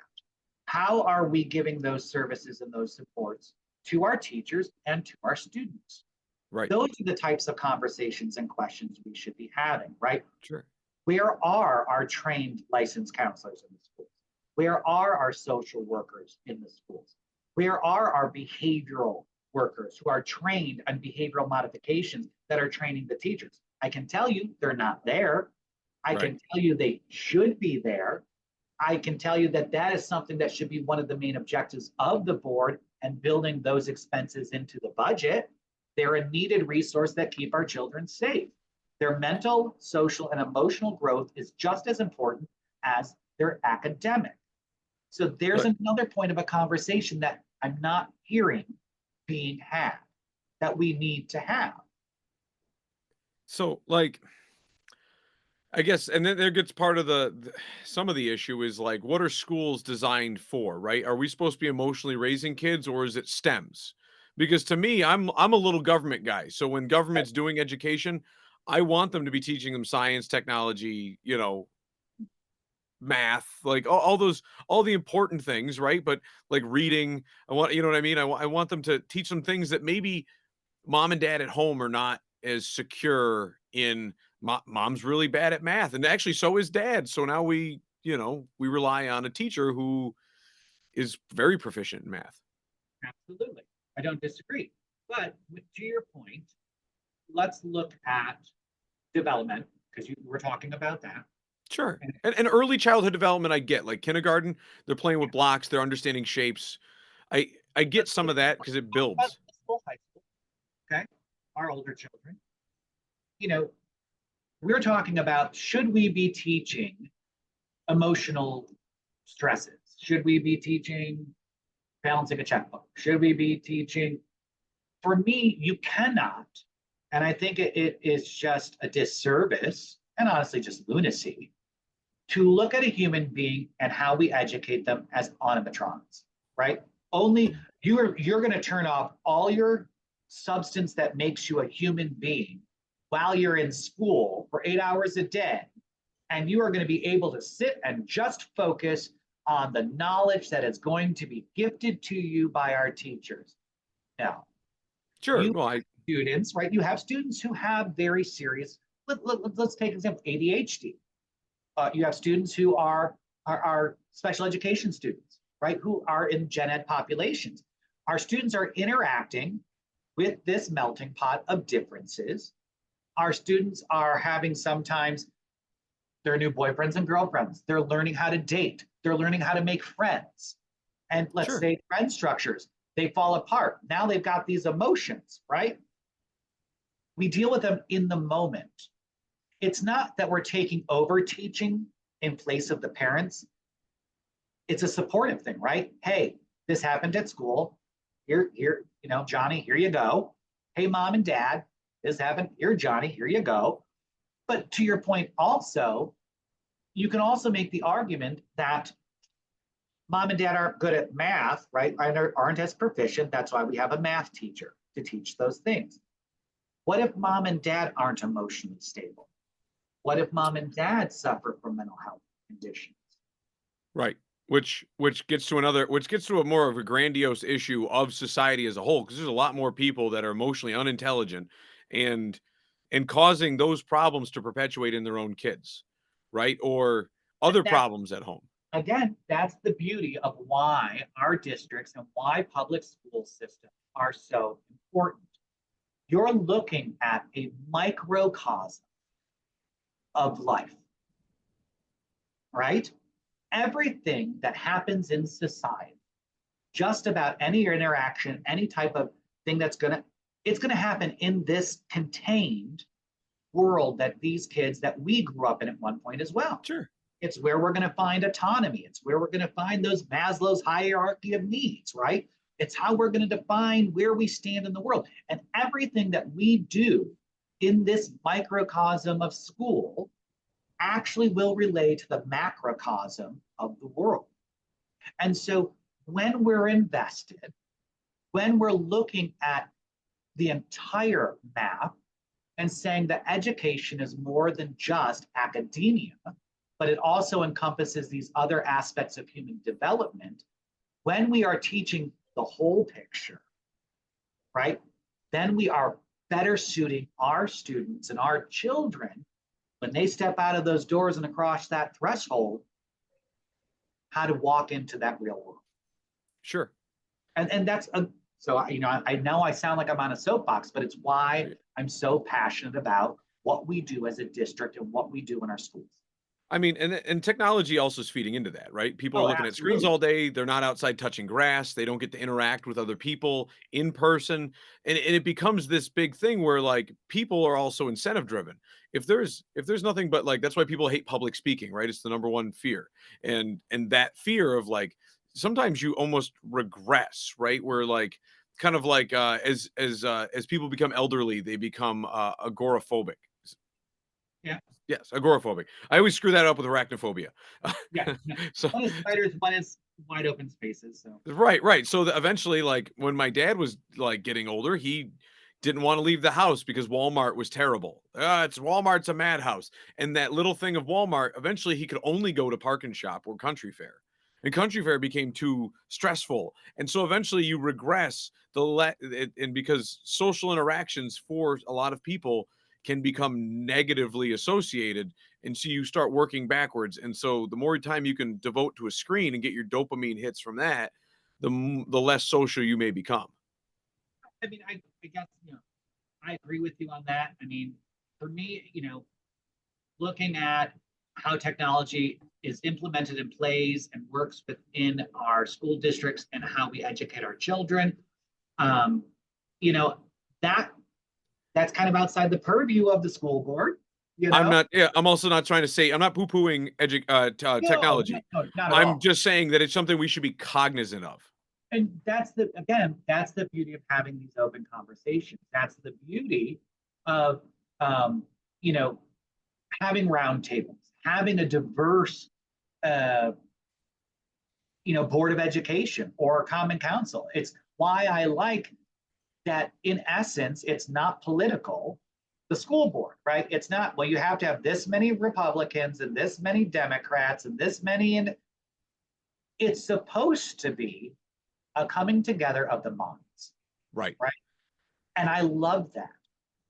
How are we giving those services and those supports to our teachers and to our students? Right. Those are the types of conversations and questions we should be having, right? Sure. Where are our trained licensed counselors in the schools? Where are our social workers in the schools? Where are our behavioral workers who are trained on behavioral modifications that are training the teachers? I can tell you they're not there. I can tell you they should be there. I can tell you that is something that should be one of the main objectives of the board and building those expenses into the budget. They're a needed resource that keep our children safe. Their mental, social, and emotional growth is just as important as their academic. So there's another point of a conversation that I'm not hearing being had that we need to have. So like, I guess, and then there gets part of some of the issue is like, what are schools designed for, right? Are we supposed to be emotionally raising kids or is it STEMs? Because to me, I'm a little government guy. So when government's doing education, I want them to be teaching them science, technology, math, like all the important things, right? But like reading, what I mean? I want them to teach them things that maybe mom and dad at home are not as secure in. Mom's really bad at math, and actually so is dad. So now we rely on a teacher who is very proficient in math. Absolutely. I don't disagree. But to your point, let's look at development, because you were talking about that. Sure. And And early childhood development, I get, like kindergarten, they're playing with blocks, they're understanding shapes. I get let's some of that because it talk about builds. middle school, high school, okay? Our older children. You know, we're talking about, should we be teaching emotional stresses? Should we be teaching balancing a checkbook? Should we be teaching? For me, you cannot. And I think it is just a disservice and honestly just lunacy to look at a human being and how we educate them as animatronics, right? Only you're going to turn off all your substance that makes you a human being while you're in school for 8 hours a day, and you are going to be able to sit and just focus on the knowledge that is going to be gifted to you by our teachers. Now, Sure. you Well, have students, right? You have students who have very serious, let's take an example, ADHD. You have students who are special education students, right? Who are in gen ed populations. Our students are interacting with this melting pot of differences. Our students are having sometimes their new boyfriends and girlfriends. They're learning how to date. They're learning how to make friends. And let's sure. say friend structures, they fall apart. Now they've got these emotions, right? We deal with them in the moment. It's not that we're taking over teaching in place of the parents. It's a supportive thing, right? Hey, this happened at school. Here, Johnny, here you go. Hey, mom and dad, this happened. Here, Johnny, here you go. But to your point, also, you can also make the argument that mom and dad aren't good at math, right? Aren't as proficient. That's why we have a math teacher to teach those things. What if mom and dad aren't emotionally stable? What if mom and dad suffer from mental health conditions? Right. Which gets to a more of a grandiose issue of society as a whole, because there's a lot more people that are emotionally unintelligent and causing those problems to perpetuate in their own kids, right? Or And other that, problems at home. again, that's the beauty of why our districts and why public school systems are so important. You're looking at a microcosm of life, right? Everything that happens in society, just about any interaction, any type of thing it's gonna happen in this contained world that these kids that we grew up in at one point as well. Sure. It's where we're gonna find autonomy. It's where we're gonna find those Maslow's hierarchy of needs, right? It's how we're gonna define where we stand in the world. And everything that we do in this microcosm of school actually will relate to the macrocosm of the world. And so when we're invested, when we're looking at the entire map and saying that education is more than just academia, but it also encompasses these other aspects of human development, when we are teaching the whole picture, right, then we are better suiting our students and our children when they step out of those doors and across that threshold, how to walk into that real world. Sure. And that's so I know I sound like I'm on a soapbox, but it's why I'm so passionate about what we do as a district and what we do in our schools. I mean, and technology also is feeding into that, right? People are Oh, looking at screens absolutely. all day. They're not outside touching grass. They don't get to interact with other people in person. And it becomes this big thing where like people are also incentive driven. If there's nothing but like that's why people hate public speaking, right? It's the number one fear. And that fear of like sometimes you almost regress, right? Where like kind of like as people become elderly, they become agoraphobic. Yeah. Yes, agoraphobic. I always screw that up with arachnophobia. Yeah. Yeah. So One is spiders, one is wide open spaces. So right, right. So eventually, like when my dad was like getting older, he didn't want to leave the house because Walmart was terrible. It's Walmart's a madhouse, and that little thing of Walmart. Eventually, he could only go to Park and Shop or Country Fair, and Country Fair became too stressful, and so eventually you regress and because social interactions for a lot of people can become negatively associated, and so you start working backwards, and so the more time you can devote to a screen and get your dopamine hits from that, the less social you may become. I mean, I guess I agree with you on that. I mean, for me, looking at how technology is implemented and plays and works within our school districts and how we educate our children. You know, that's kind of outside the purview of the school board. You I'm know, not, yeah, I'm also not trying to say, I'm not poo-pooing no, technology. no, not at I'm all. just saying that it's something we should be cognizant of. And that's that's the beauty of having these open conversations. That's the beauty of, you know, having roundtables, having a diverse, uh, board of education or common council. It's why I like that in essence, it's not political, the school board, right? It's not, well, you have to have this many Republicans and this many Democrats and this many, and it's supposed to be a coming together of the minds, Right. right? And I love that.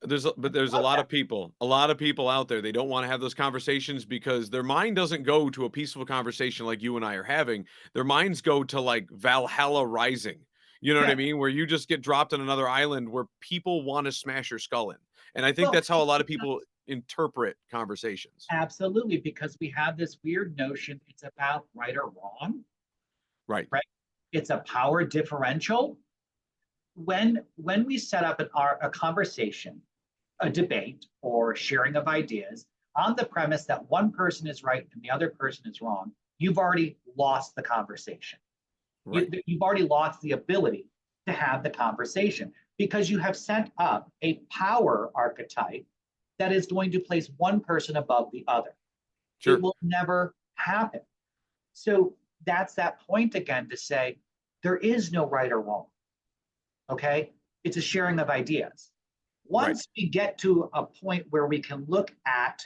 But there's a lot of people out there. They don't want to have those conversations because their mind doesn't go to a peaceful conversation like you and I are having. Their minds go to like Valhalla Rising. You know what I Yeah. mean? Where you just get dropped on another island where people want to smash your skull in. And I think Well, that's how a lot of people interpret conversations. absolutely, because we have this weird notion it's about right or wrong, Right. right? It's a power differential. When we set up a conversation, a debate, or sharing of ideas on the premise that one person is right and the other person is wrong, you've already lost the conversation. Right. You've already lost the ability to have the conversation because you have set up a power archetype that is going to place one person above the other. Sure. It will never happen. So that's that point again to say there is no right or wrong. Okay? It's a sharing of ideas. Once we get to a point where we can look at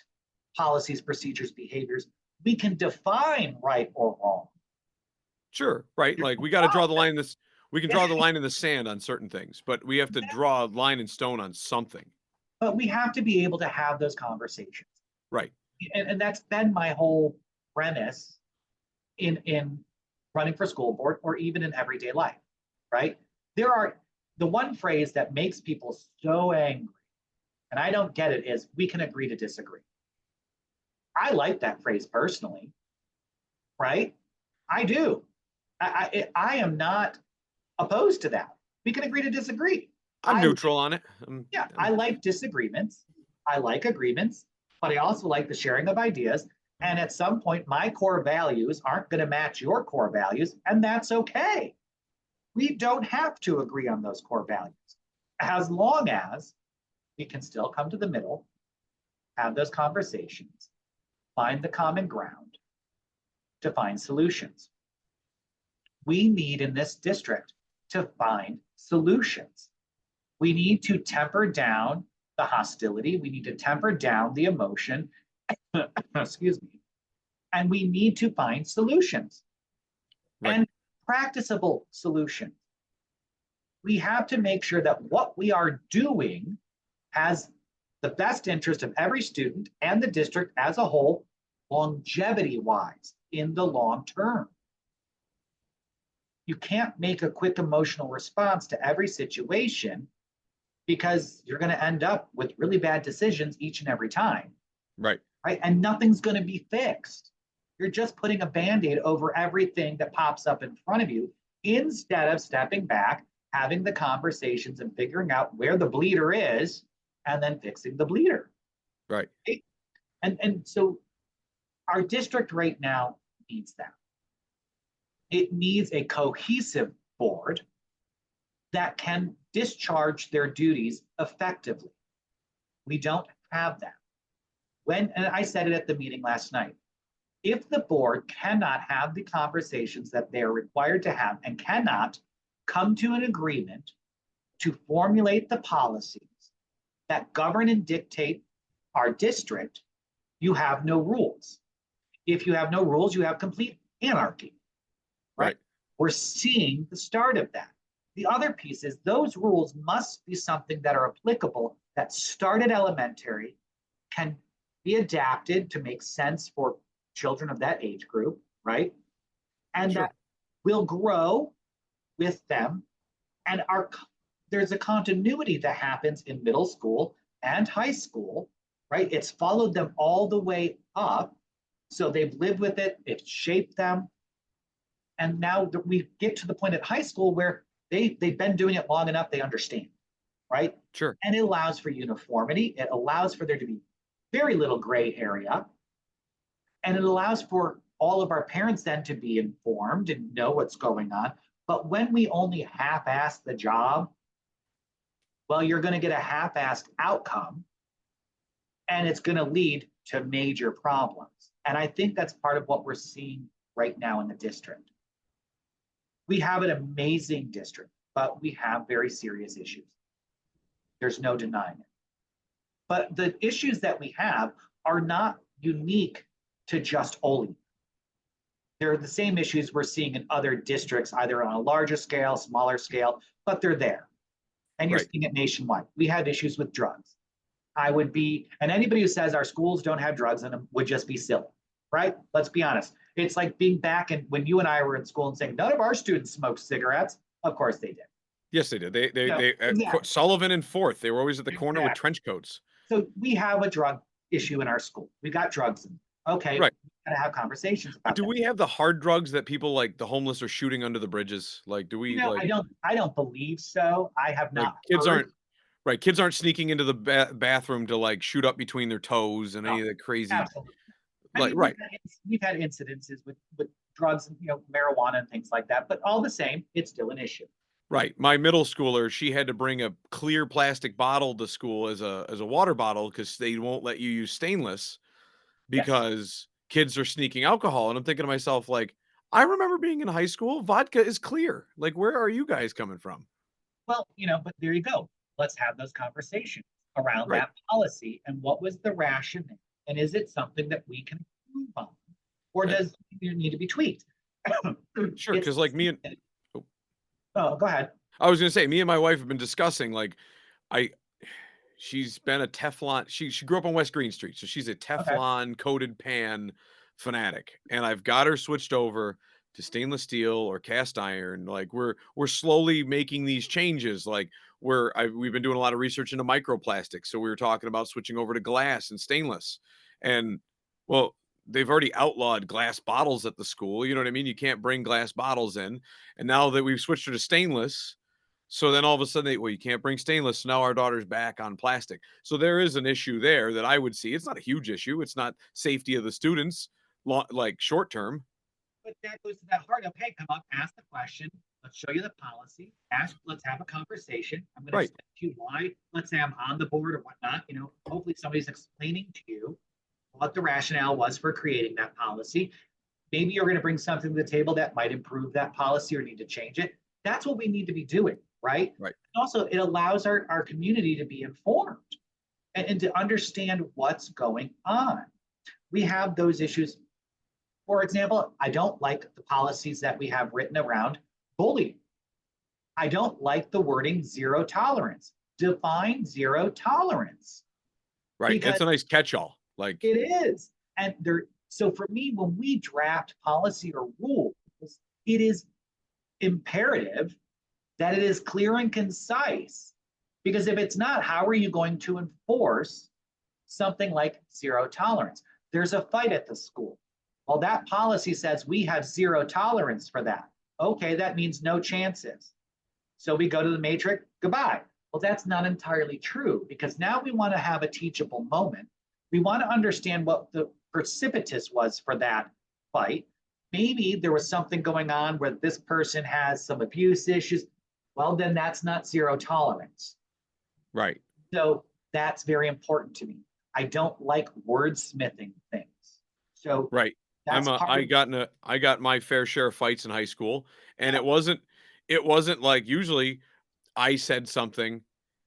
policies, procedures, behaviors, we can define right or wrong. Sure. Right. Like we got to draw the line in this. We can draw the line in the sand on certain things, but we have to draw a line in stone on something. But we have to be able to have those conversations. Right. And that's been my whole premise in running for school board or even in everyday life, right? There are the one phrase that makes people so angry, and I don't get it, is we can agree to disagree. I like that phrase personally, right? I do. I am not opposed to that. We can agree to disagree. I'm neutral on it. Yeah, I like disagreements. I like agreements, but I also like the sharing of ideas. And at some point, my core values aren't going to match your core values, and that's okay. We don't have to agree on those core values as long as we can still come to the middle, have those conversations, find the common ground to find solutions. We need in this district to find solutions. We need to temper down the hostility. We need to temper down the emotion. Excuse me. And we need to find solutions. Right. And practicable solutions. We have to make sure that what we are doing has the best interest of every student and the district as a whole, longevity-wise, in the long term. You can't make a quick emotional response to every situation because you're going to end up with really bad decisions each and every time. Right. Right. And nothing's going to be fixed. You're just putting a Band-Aid over everything that pops up in front of you instead of stepping back, having the conversations and figuring out where the bleeder is and then fixing the bleeder. Right. And so our district right now needs that. It needs a cohesive board that can discharge their duties effectively. We don't have that. And I said it at the meeting last night, if the board cannot have the conversations that they are required to have and cannot come to an agreement to formulate the policies that govern and dictate our district, you have no rules. If you have no rules, you have complete anarchy. Right? We're seeing the start of that. The other piece is those rules must be something that are applicable, that start at elementary, can be adapted to make sense for children of that age group, right? And that will grow with them. And there's a continuity that happens in middle school and high school, right? It's followed them all the way up. So they've lived with it, it's shaped them. And now that we get to the point at high school where they've been doing it long enough, they understand, right? Sure. And it allows for uniformity. It allows for there to be very little gray area. And it allows for all of our parents then to be informed and know what's going on. But when we only half-ass the job, well, you're going to get a half-assed outcome, and it's going to lead to major problems. And I think that's part of what we're seeing right now in the district. We have an amazing district, but we have very serious issues. There's no denying it. But the issues that we have are not unique to just Olean. They're the same issues we're seeing in other districts, either on a larger scale, smaller scale, but they're there. And you're seeing it nationwide. We have issues with drugs. And anybody who says our schools don't have drugs in them would just be silly, right? Let's be honest. It's like being back when you and I were in school and saying, none of our students smoked cigarettes. Of course they did. Yes, they did. Exactly. Sullivan and Fourth, they were always at the corner with trench coats. So we have a drug issue in our school. We got drugs in. Okay, right. We gotta have conversations about do we have the hard drugs that people like the homeless are shooting under the bridges? Like, do we? I don't believe so. I have not. Kids aren't sneaking into the bathroom to like shoot up between their toes and any of the crazy. Absolutely. We've had incidences with drugs and marijuana and things like that, but all the same, it's still an issue. Right. My middle schooler, she had to bring a clear plastic bottle to school as a water bottle because they won't let you use stainless because kids are sneaking alcohol. And I'm thinking to myself, like, I remember being in high school, vodka is clear. Like, where are you guys coming from? Well, but there you go. Let's have those conversations around that policy and what was the rationale, and is it something that we can improve on, or does it need to be tweaked? Sure, because like me and go ahead. I was gonna say, me and my wife have been discussing like, she's been a Teflon. She grew up on West Green Street, so she's a Teflon coated pan fanatic, and I've got her switched over to stainless steel or cast iron. Like we're slowly making these changes. Like we've been doing a lot of research into microplastics. So we were talking about switching over to glass and stainless. And well, they've already outlawed glass bottles at the school. You know what I mean? You can't bring glass bottles in. And now that we've switched her to stainless, so then all of a sudden you can't bring stainless. So now our daughter's back on plastic. So there is an issue there that I would see. It's not a huge issue. It's not safety of the students, like short term. But that goes to that heart of, hey, come up, ask the question. Let's show you the policy. Let's have a conversation. I'm going to explain to you why. Let's say I'm on the board or whatnot. Hopefully somebody's explaining to you what the rationale was for creating that policy. Maybe you're going to bring something to the table that might improve that policy or need to change it. That's what we need to be doing, right? Right. Also, it allows our community to be informed and to understand what's going on. We have those issues. For example, I don't like the policies that we have written around bullying. I don't like the wording zero tolerance. Define zero tolerance. Right. It's a nice catch-all. Like it is. And so for me, when we draft policy or rules, it is imperative that it is clear and concise. Because if it's not, how are you going to enforce something like zero tolerance? There's a fight at the school. Well, that policy says we have zero tolerance for that. Okay, that means no chances. So we go to the matrix, goodbye. Well, that's not entirely true because now we want to have a teachable moment. We want to understand what the precipitous was for that fight. Maybe there was something going on where this person has some abuse issues. Well, then that's not zero tolerance. Right. So that's very important to me. I don't like wordsmithing things. So right. I got my fair share of fights in high school, and it wasn't like usually I said something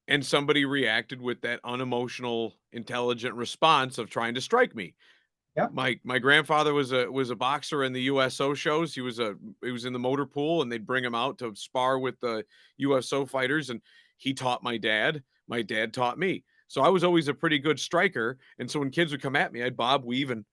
and somebody reacted with that unemotional, intelligent response of trying to strike me. Yeah. My grandfather was a boxer in the USO shows. He was in the motor pool, and they'd bring him out to spar with the USO fighters, and he taught my dad. My dad taught me. So I was always a pretty good striker. And so when kids would come at me, I'd bob, weave, and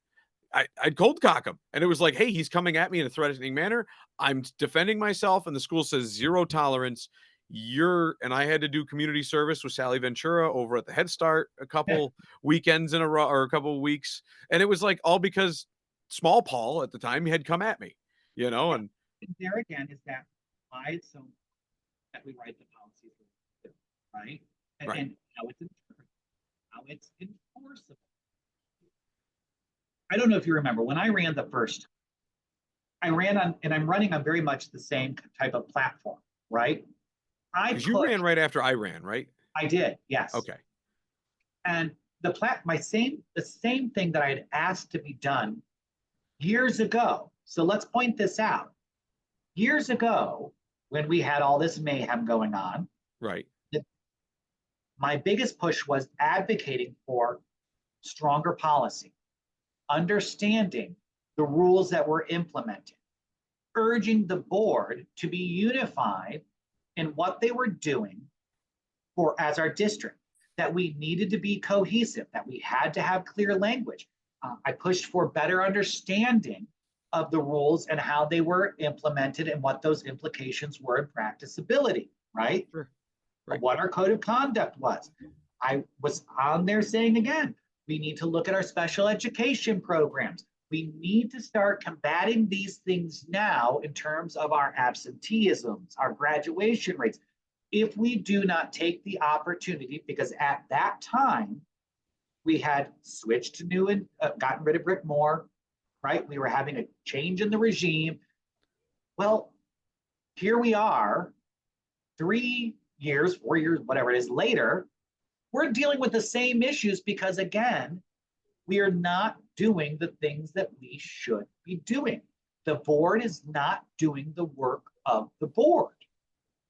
I'd cold cock him. And it was like, hey, he's coming at me in a threatening manner. I'm defending myself. And the school says zero tolerance. And I had to do community service with Sally Ventura over at the Head Start a couple weekends in a row or a couple of weeks. And it was like all because small Paul at the time had come at me, you know, Yeah. and And there again is that why it's so that we write the policies, right? right. And how it's interpreted, how it's enforceable. I don't know if you remember when I ran the first, I ran on, and I'm running on very much the same type of platform, right? I Because you put, ran right after I ran, right? I did, yes. Okay. And the same thing that I had asked to be done years ago. So let's point this out. Years ago, when we had all this mayhem going on, Right. my biggest push was advocating for stronger policy, understanding the rules that were implemented, urging the board to be unified in what they were doing for as our district, that we needed to be cohesive, that we had to have clear language. I pushed for better understanding of the rules and how they were implemented and what those implications were in practicability, right? Sure. Right. What our code of conduct was. I was on there saying again, we need to look at our special education programs. We need to start combating these things now in terms of our absenteeisms, our graduation rates. If we do not take the opportunity, because at that time, we had switched to new and gotten rid of Rick Moore, right? We were having a change in the regime. Well, here we are, 3 years, 4 years, whatever it is later, we're dealing with the same issues because, again, we are not doing the things that we should be doing. The board is not doing the work of the board.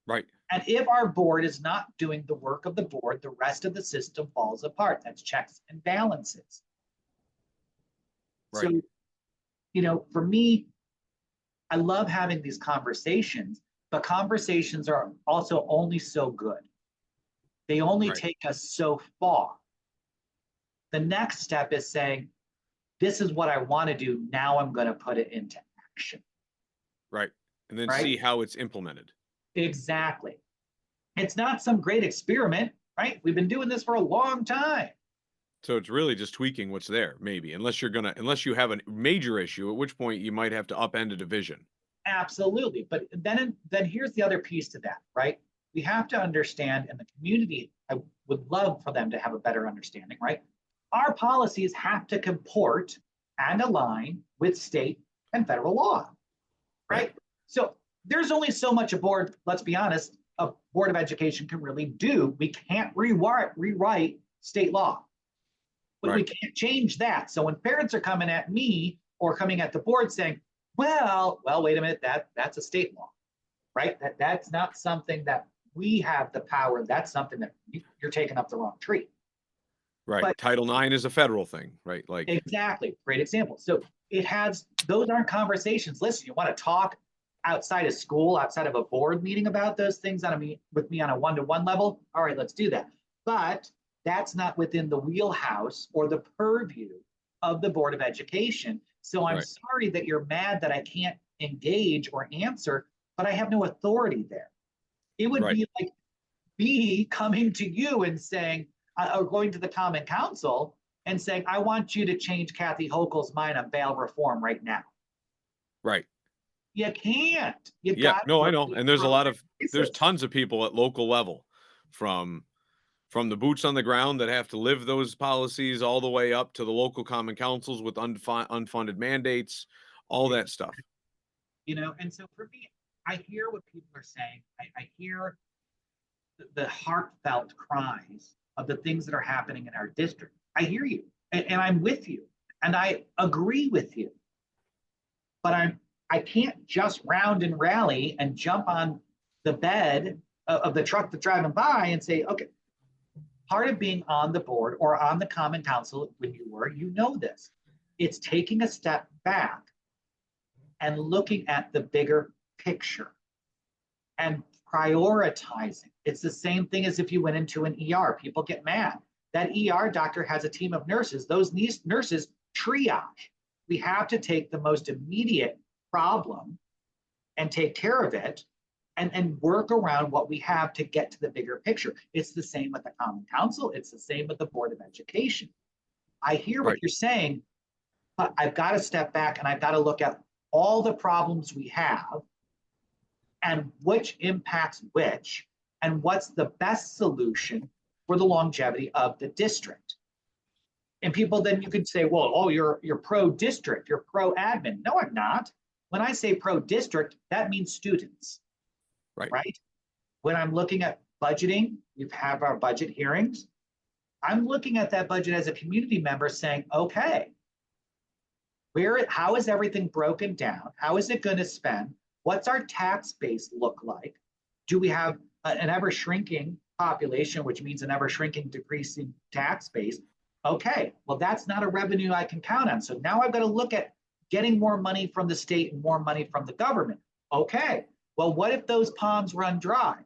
Right. And if our board is not doing the work of the board, the rest of the system falls apart. That's checks and balances. Right. So, for me, I love having these conversations, but conversations are also only so good. They only Right. take us so far. The next step is saying, this is what I want to do. Now I'm going to put it into action. Right. And then Right? see how it's implemented. Exactly. It's not some great experiment, right? We've been doing this for a long time. So it's really just tweaking what's there, maybe, unless you have a major issue, at which point you might have to upend a division. Absolutely. But then here's the other piece to that, right? We have to understand, and the community, I would love for them to have a better understanding, right? Our policies have to comport and align with state and federal law, right? So there's only so much a board, let's be honest, a Board of Education can really do. We can't rewrite state law, but we can't change that. So when parents are coming at me or coming at the board saying, well, wait a minute, that's a state law, right? That's not something that we have the power. That's something that you're taking up the wrong tree. Right. But Title IX is a federal thing, right? Like exactly, great example. So those aren't conversations. Listen, you want to talk outside of school, outside of a board meeting about those things with me on a one-to-one level? All right, let's do that. But that's not within the wheelhouse or the purview of the Board of Education. So I'm sorry that you're mad that I can't engage or answer, but I have no authority there. It would be like me coming to you and saying, or going to the Common Council and saying, I want you to change Kathy Hochul's mind on bail reform right now. Right. You can't. I know. And there's tons of people at local level from the boots on the ground that have to live those policies all the way up to the local common councils with unfunded mandates, all that stuff. And so for me, I hear what people are saying. I hear the heartfelt cries of the things that are happening in our district. I hear you, and I'm with you, and I agree with you. But I can't just round and rally and jump on the bed of the truck that's driving by and say, okay, part of being on the board or on the Common Council when you know this, it's taking a step back and looking at the bigger picture and prioritizing. It's the same thing as if you went into an ER. People get mad. That ER doctor has a team of nurses. Those nurses triage. We have to take the most immediate problem and take care of it and work around what we have to get to the bigger picture. It's the same with the Common Council. It's the same with the Board of Education. I hear what you're saying, But I've got to step back and I've got to look at all the problems we have and which impacts which, and what's the best solution for the longevity of the district. And people, then you could say, well, oh, you're pro-district, you're pro-admin. No, I'm not. When I say pro-district, that means students, right? When I'm looking at budgeting, we have our budget hearings. I'm looking at that budget as a community member saying, okay, how is everything broken down? How is it going to spend? What's our tax base look like? Do we have an ever shrinking population, which means an ever shrinking, decreasing tax base? Okay, well, that's not a revenue I can count on. So now I've got to look at getting more money from the state and more money from the government. Okay, well, what if those ponds run dry?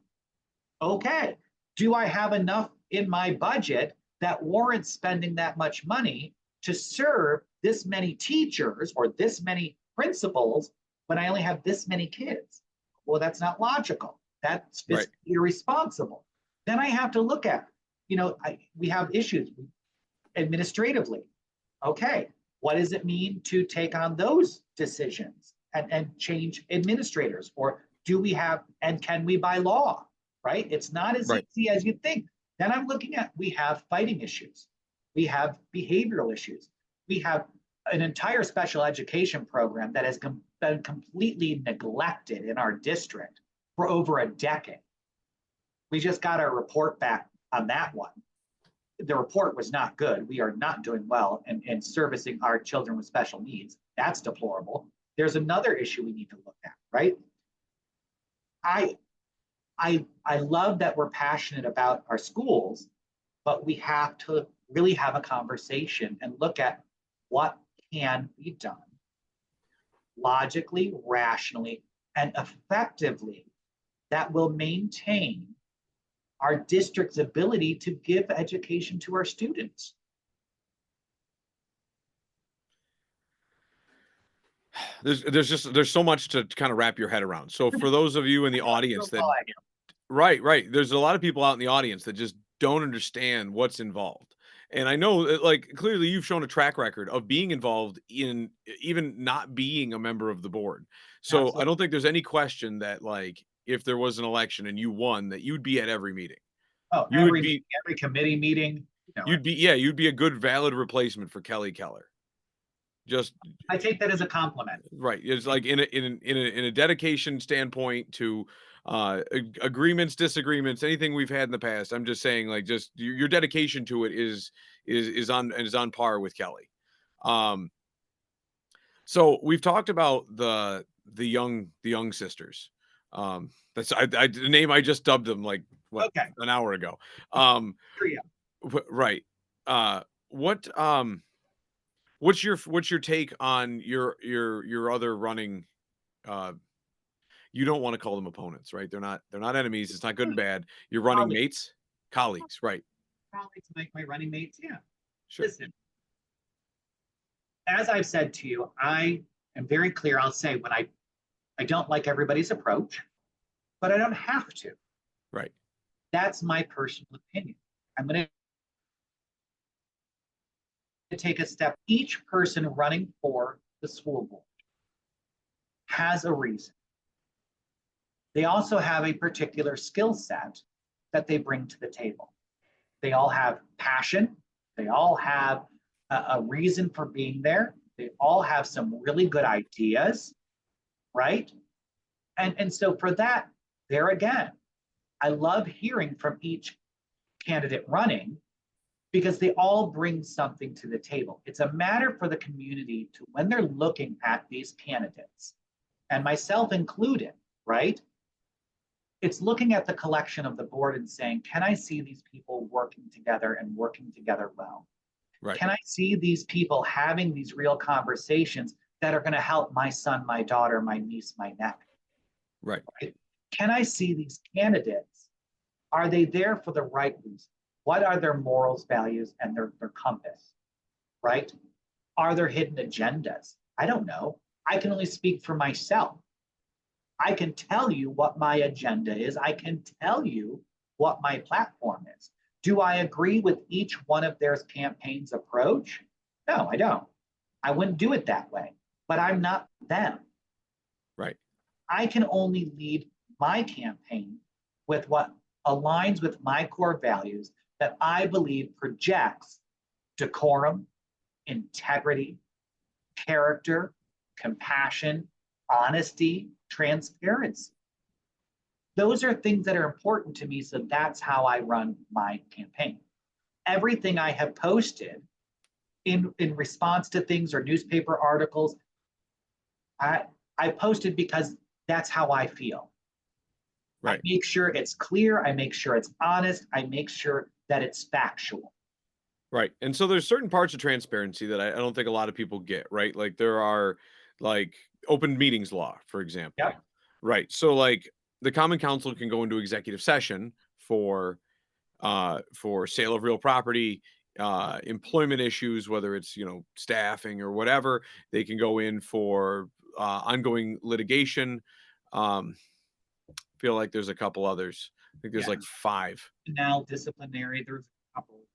Okay, do I have enough in my budget that warrants spending that much money to serve this many teachers or this many principals when I only have this many kids? Well, that's not logical. That's fiscally irresponsible. Then I have to look at, we have issues administratively. Okay, what does it mean to take on those decisions and change administrators? Or do we have, and can we by law, right? It's not as easy as you think. Then I'm looking at, we have fighting issues. We have behavioral issues. We have an entire special education program that has been completely neglected in our district for over a decade. We just got our report back on that one. The report was not good. We are not doing well in servicing our children with special needs. That's deplorable. There's another issue we need to look at, right? I love that we're passionate about our schools, but we have to really have a conversation and look at what can be done logically, rationally, and effectively that will maintain our district's ability to give education to our students. There's so much to kind of wrap your head around. So for those of you in the audience that, right, there's a lot of people out in the audience that just don't understand what's involved. And I know that, like, clearly you've shown a track record of being involved in even not being a member of the board. So Absolutely. I don't think there's any question that, like, if there was an election and you won, that you'd be at every meeting. Oh, you would be every committee meeting. You'd be a good valid replacement for Kelly Keller. Just, I take that as a compliment. Right. It's like in a dedication standpoint to agreements, disagreements, anything we've had in the past. I'm just saying, like, just your dedication to it is on par with Kelly. So we've talked about the young sisters. That's the name I just dubbed them, like, what, an hour ago. Right. What's your take on your other running? You don't want to call them opponents, right? They're not enemies. It's not good and bad. Your running mates, colleagues, right? Colleagues, my running mates, yeah. Sure. Listen, as I've said to you, I am very clear. I'll say when I don't like everybody's approach, but I don't have to. Right. That's my personal opinion. I'm going to take a step. Each person running for the school board has a reason. They also have a particular skill set that they bring to the table. They all have passion. They all have a reason for being there. They all have some really good ideas, right? And so for that, there again, I love hearing from each candidate running because they all bring something to the table. It's a matter for the community to, when they're looking at these candidates, and myself included, right? It's looking at the collection of the board and saying, can I see these people working together and working together well? Right. Can I see these people having these real conversations that are going to help my son, my daughter, my niece, my nephew? Right. Can I see these candidates? Are they there for the right reason? What are their morals, values, and their compass, right? Are there hidden agendas? I don't know. I can only speak for myself. I can tell you what my agenda is. I can tell you what my platform is. Do I agree with each one of their campaign's approach? No, I don't. I wouldn't do it that way, but I'm not them. Right. I can only lead my campaign with what aligns with my core values that I believe projects decorum, integrity, character, compassion, honesty, transparency. Those are things that are important to me. So that's how I run my campaign. Everything I have posted in response to things or newspaper articles, I posted because that's how I feel. I Right. make sure it's clear. I make sure it's honest. I make sure that it's factual. Right. And so there's certain parts of transparency that I don't think a lot of people get, right? Like there are like open meetings law, for example. Yep. Right. So like the common council can go into executive session for sale of real property, employment issues, whether it's, you know, staffing or whatever. They can go in for ongoing litigation. Feel like there's a couple others. I think there's Yeah. like five. Now disciplinary, there's a couple.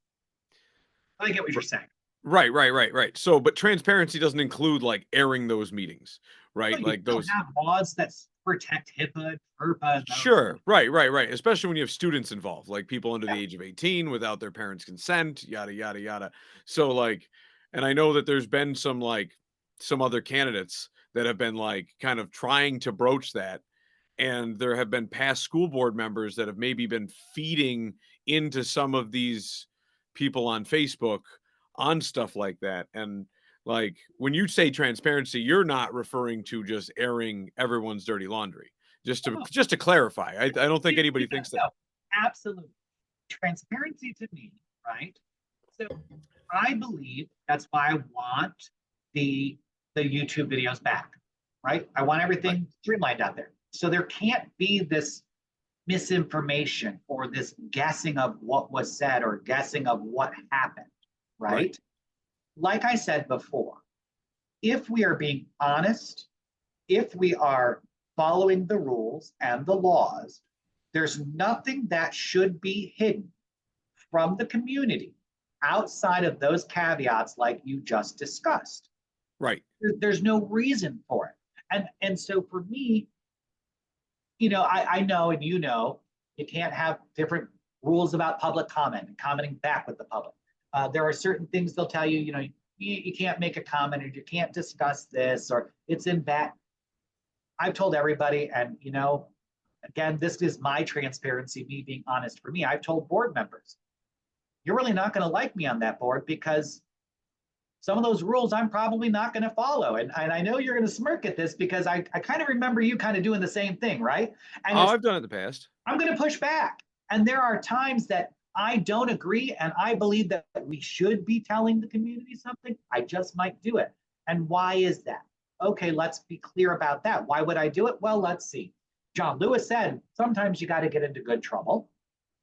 I get what you're saying. Right. So, but transparency doesn't include like airing those meetings, Well, right? you Like still those. have laws that protect HIPAA, FERPA, and those Sure. things. Right. Especially when you have students involved, like people under Yeah. the age of 18 without their parents' consent, yada, yada, yada. So, like, and I know that there's been some other candidates that have been like kind of trying to broach that. And there have been past school board members that have maybe been feeding into some of these people on Facebook on stuff like that. And like when you say transparency, you're not referring to just airing everyone's dirty laundry. Oh, Just to clarify, I don't think anybody no, thinks that. no, absolutely. Transparency to me, right? So I believe that's why I want the YouTube videos back, right? I want Right, everything streamlined out there. So there can't be this misinformation or this guessing of what was said or guessing of what happened, right, right? Like I said before, if we are being honest, if we are following the rules and the laws, there's nothing that should be hidden from the community outside of those caveats like you just discussed. right, There's no reason for it. And so for me, I know and you can't have different rules about public comment and commenting back with the public. There are certain things they'll tell you, you can't make a comment or you can't discuss this or it's in bad. I've told everybody, and again, this is my transparency, me being honest for me. I've told board members, you're really not going to like me on that board because some of those rules I'm probably not going to follow. And I know you're going to smirk at this because I kind of remember you kind of doing the same thing, right? And oh, it's I've done it in the past. I'm going to push back. And there are times that I don't agree and I believe that we should be telling the community something. I just might do it. And why is that? Okay, let's be clear about that. Why would I do it? Well, let's see. John Lewis said, sometimes you got to get into good trouble.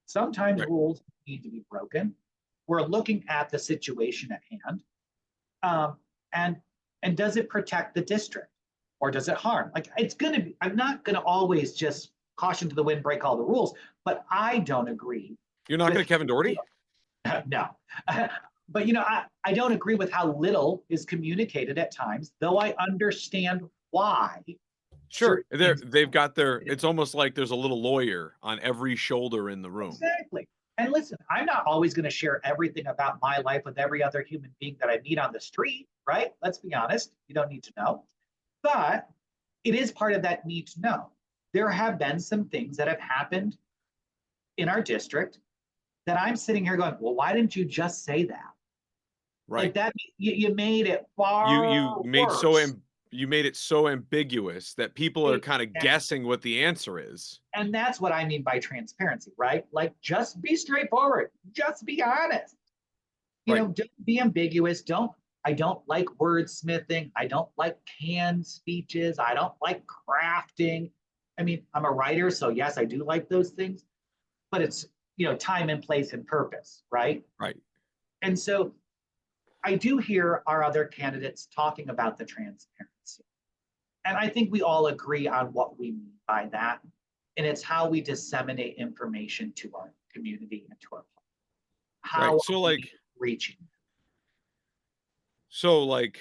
Sometimes Right. rules need to be broken. We're looking at the situation at hand. Um, and does it protect the district or does it harm? Like it's going to be, I'm not going to always just caution to the wind, break all the rules, but I don't agree You're not going with to Kevin Doherty? no. But I don't agree with how little is communicated at times, though I understand why. Sure. Certain things They've got their, it's almost like there's a little lawyer on every shoulder in the room. exactly. And listen, I'm not always going to share everything about my life with every other human being that I meet on the street, right? Let's be honest. You don't need to know. But it is part of that need to know. There have been some things that have happened in our district that I'm sitting here going, well, why didn't you just say that? Right. Like that, you made it You far made worse. you made it so ambiguous that people are kind of Exactly. guessing what the answer is. And that's what I mean by transparency, right? Like just be straightforward, just be honest. Right. Don't be ambiguous. I don't like wordsmithing. I don't like canned speeches. I don't like crafting. I mean, I'm a writer, so yes, I do like those things, but it's, time and place and purpose, right? Right. And so I do hear our other candidates talking about the transparency. And I think we all agree on what we mean by that. And it's how we disseminate information to our community and to our public. How Right. are we reaching? So like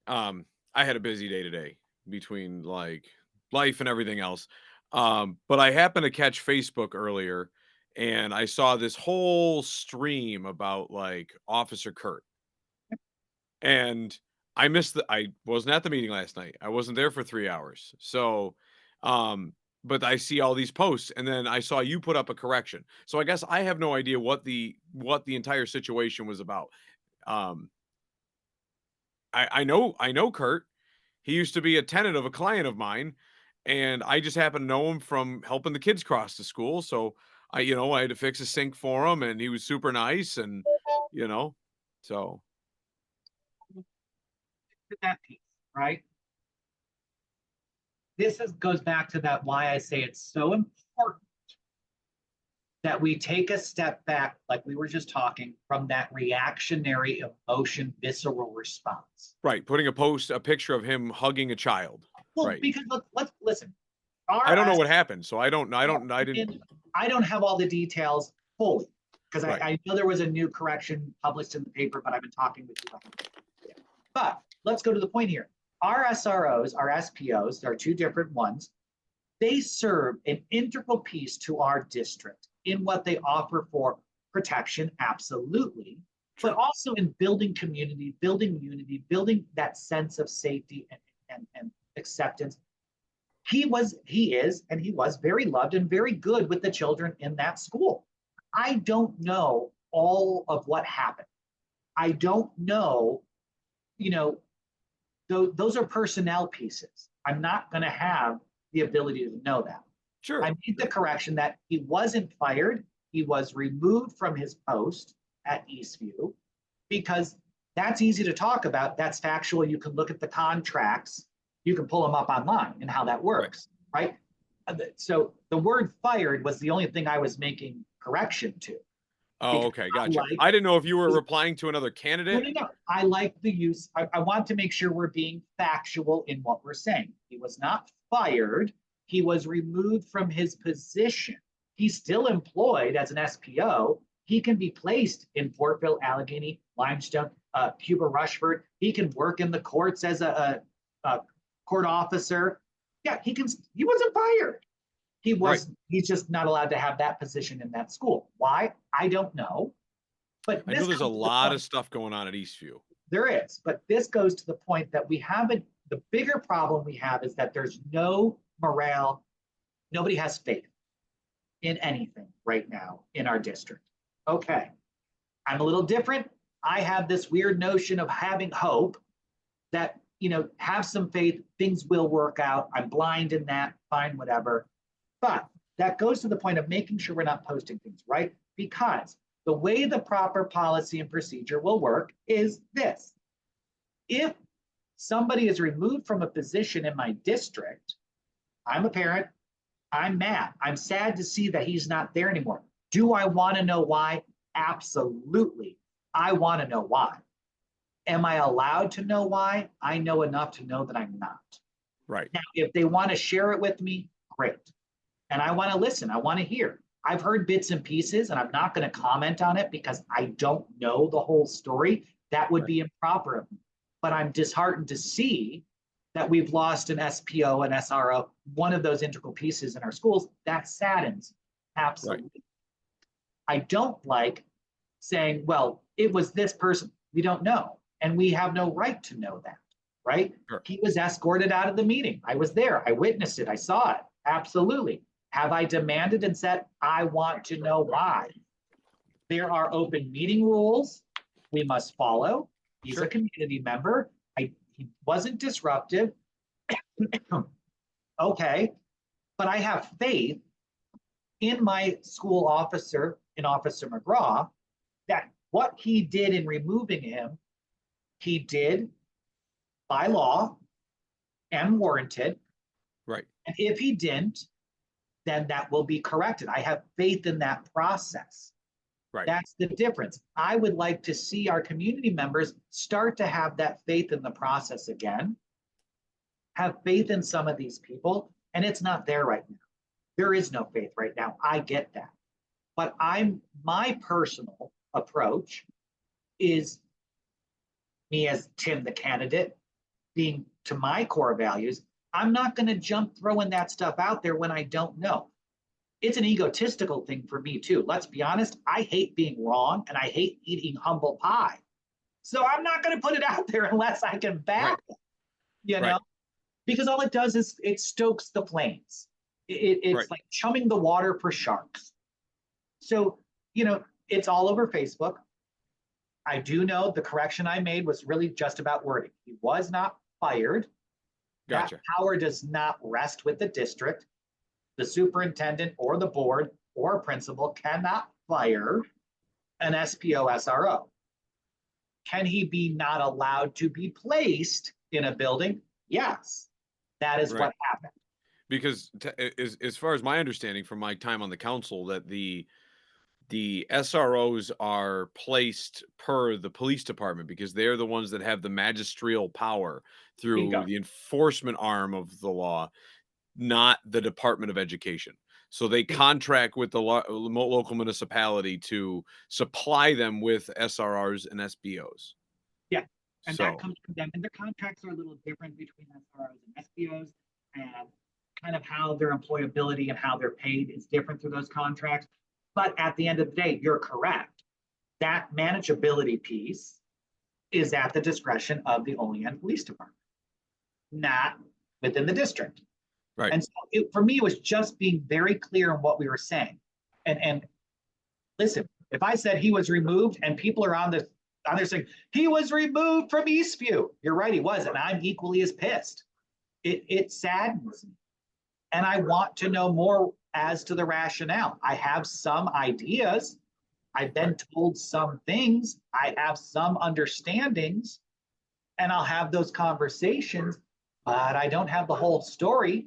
I had a busy day today between like life and everything else. But I happened to catch Facebook earlier and I saw this whole stream about like Officer Kurt. And I wasn't at the meeting last night. I wasn't there for 3 hours. So, um, but I see all these posts and then I saw you put up a correction. So I guess I have no idea what the entire situation was about. Um, I know Kurt. He used to be a tenant of a client of mine, and I just happen to know him from helping the kids cross to school. So I had to fix a sink for him, and he was super nice, and you know, so That piece, right? Goes back to that why I say it's so important that we take a step back, like we were just talking, from that reactionary emotion, visceral response. right. Putting a picture of him hugging a child. Well, Right. because let's listen. I don't know RS, what happened, so I didn't. I don't have all the details fully because Right. I know there was a new correction published in the paper, but I've been talking with you. But let's go to the point here. Our SROs, our SPOs, there are two different ones. They serve an integral piece to our district in what they offer for protection, absolutely, but also in building community, building unity, building that sense of safety and acceptance. He is, and he was very loved and very good with the children in that school. I don't know all of what happened. I don't know, you know, those are personnel pieces. I'm not going to have the ability to know that. Sure. I made the correction that he wasn't fired. He was removed from his post at Eastview because that's easy to talk about. That's factual. You can look at the contracts. You can pull them up online and how that works, right? So the word fired was the only thing I was making correction to. Oh, okay, gotcha. I didn't know if you were replying to another candidate. No. I like the use. I want to make sure we're being factual in what we're saying. He was not fired. He was removed from his position. He's still employed as an SPO. He can be placed in Portville, Allegheny, Limestone, Cuba, Rushford. He can work in the courts as a court officer. Yeah, he can. He wasn't fired. He's just not allowed to have that position in that school. Why? I don't know. But I know there's a lot of stuff going on at Eastview. There is, but this goes to the point that we haven't. The bigger problem we have is that there's no morale. Nobody has faith in anything right now in our district. Okay, I'm a little different. I have this weird notion of having hope that, have some faith, things will work out. I'm blind in that, fine, whatever. But that goes to the point of making sure we're not posting things, right? Because the way the proper policy and procedure will work is this. If somebody is removed from a position in my district, I'm a parent, I'm mad. I'm sad to see that he's not there anymore. Do I want to know why? Absolutely. I want to know why. Am I allowed to know why? I know enough to know that I'm not. Right. Now, if they want to share it with me, great. And I want to listen. I want to hear. I've heard bits and pieces, and I'm not going to comment on it because I don't know the whole story. That would be improper of me. But I'm disheartened to see that we've lost an SPO, an SRO, one of those integral pieces in our schools. That saddens. Absolutely. I don't like saying, well, it was this person. We don't know. And we have no right to know that, right? Sure. He was escorted out of the meeting. I was there. I witnessed it. I saw it. Absolutely. Have I demanded and said, I want to know why? There are open meeting rules we must follow. He's a community member. He wasn't disruptive. Okay. But I have faith in my school officer, in Officer McGraw, that what he did in removing him, he did by law and warranted. Right. And if he didn't, then that will be corrected. I have faith in that process. Right. That's the difference. I would like to see our community members start to have that faith in the process again, have faith in some of these people, and it's not there right now. There is no faith right now. I get that. But my personal approach is me as Tim, the candidate. being to my core values, I'm not going to jump throwing that stuff out there when I don't know. It's an egotistical thing for me too. Let's be honest. I hate being wrong and I hate eating humble pie. So I'm not going to put it out there unless I can back it, you know, Right. because all it does is it stokes the flames. It's Right. like chumming the water for sharks. So, you know, it's all over Facebook. I do know the correction I made was really just about wording. He was not fired. That Gotcha. power does not rest with the district. The superintendent or the board or principal cannot fire an SPO SRO. Can he be not allowed to be placed in a building? Yes, that is Right. what happened. Because as far as my understanding from my time on the council, that the SROs are placed per the police department because they're the ones that have the magisterial power through Bingo. the enforcement arm of the law, not the Department of Education. So they contract with the local municipality to supply them with SRRs and SBOs. Yeah, and that So, comes from them. And the contracts are a little different between SROs and SPOs, and kind of how their employability and how they're paid is different through those contracts. But at the end of the day, you're correct. That manageability piece is at the discretion of the Olean Police Department, not within the district. right. And so for me, it was just being very clear on what we were saying. And listen, if I said he was removed and people are on there saying he was removed from Eastview, you're right, he was, and I'm equally as pissed. It saddens me. And I want to know more as to the rationale. I have some ideas. I've been told some things. I have some understandings, and I'll have those conversations, but I don't have the whole story.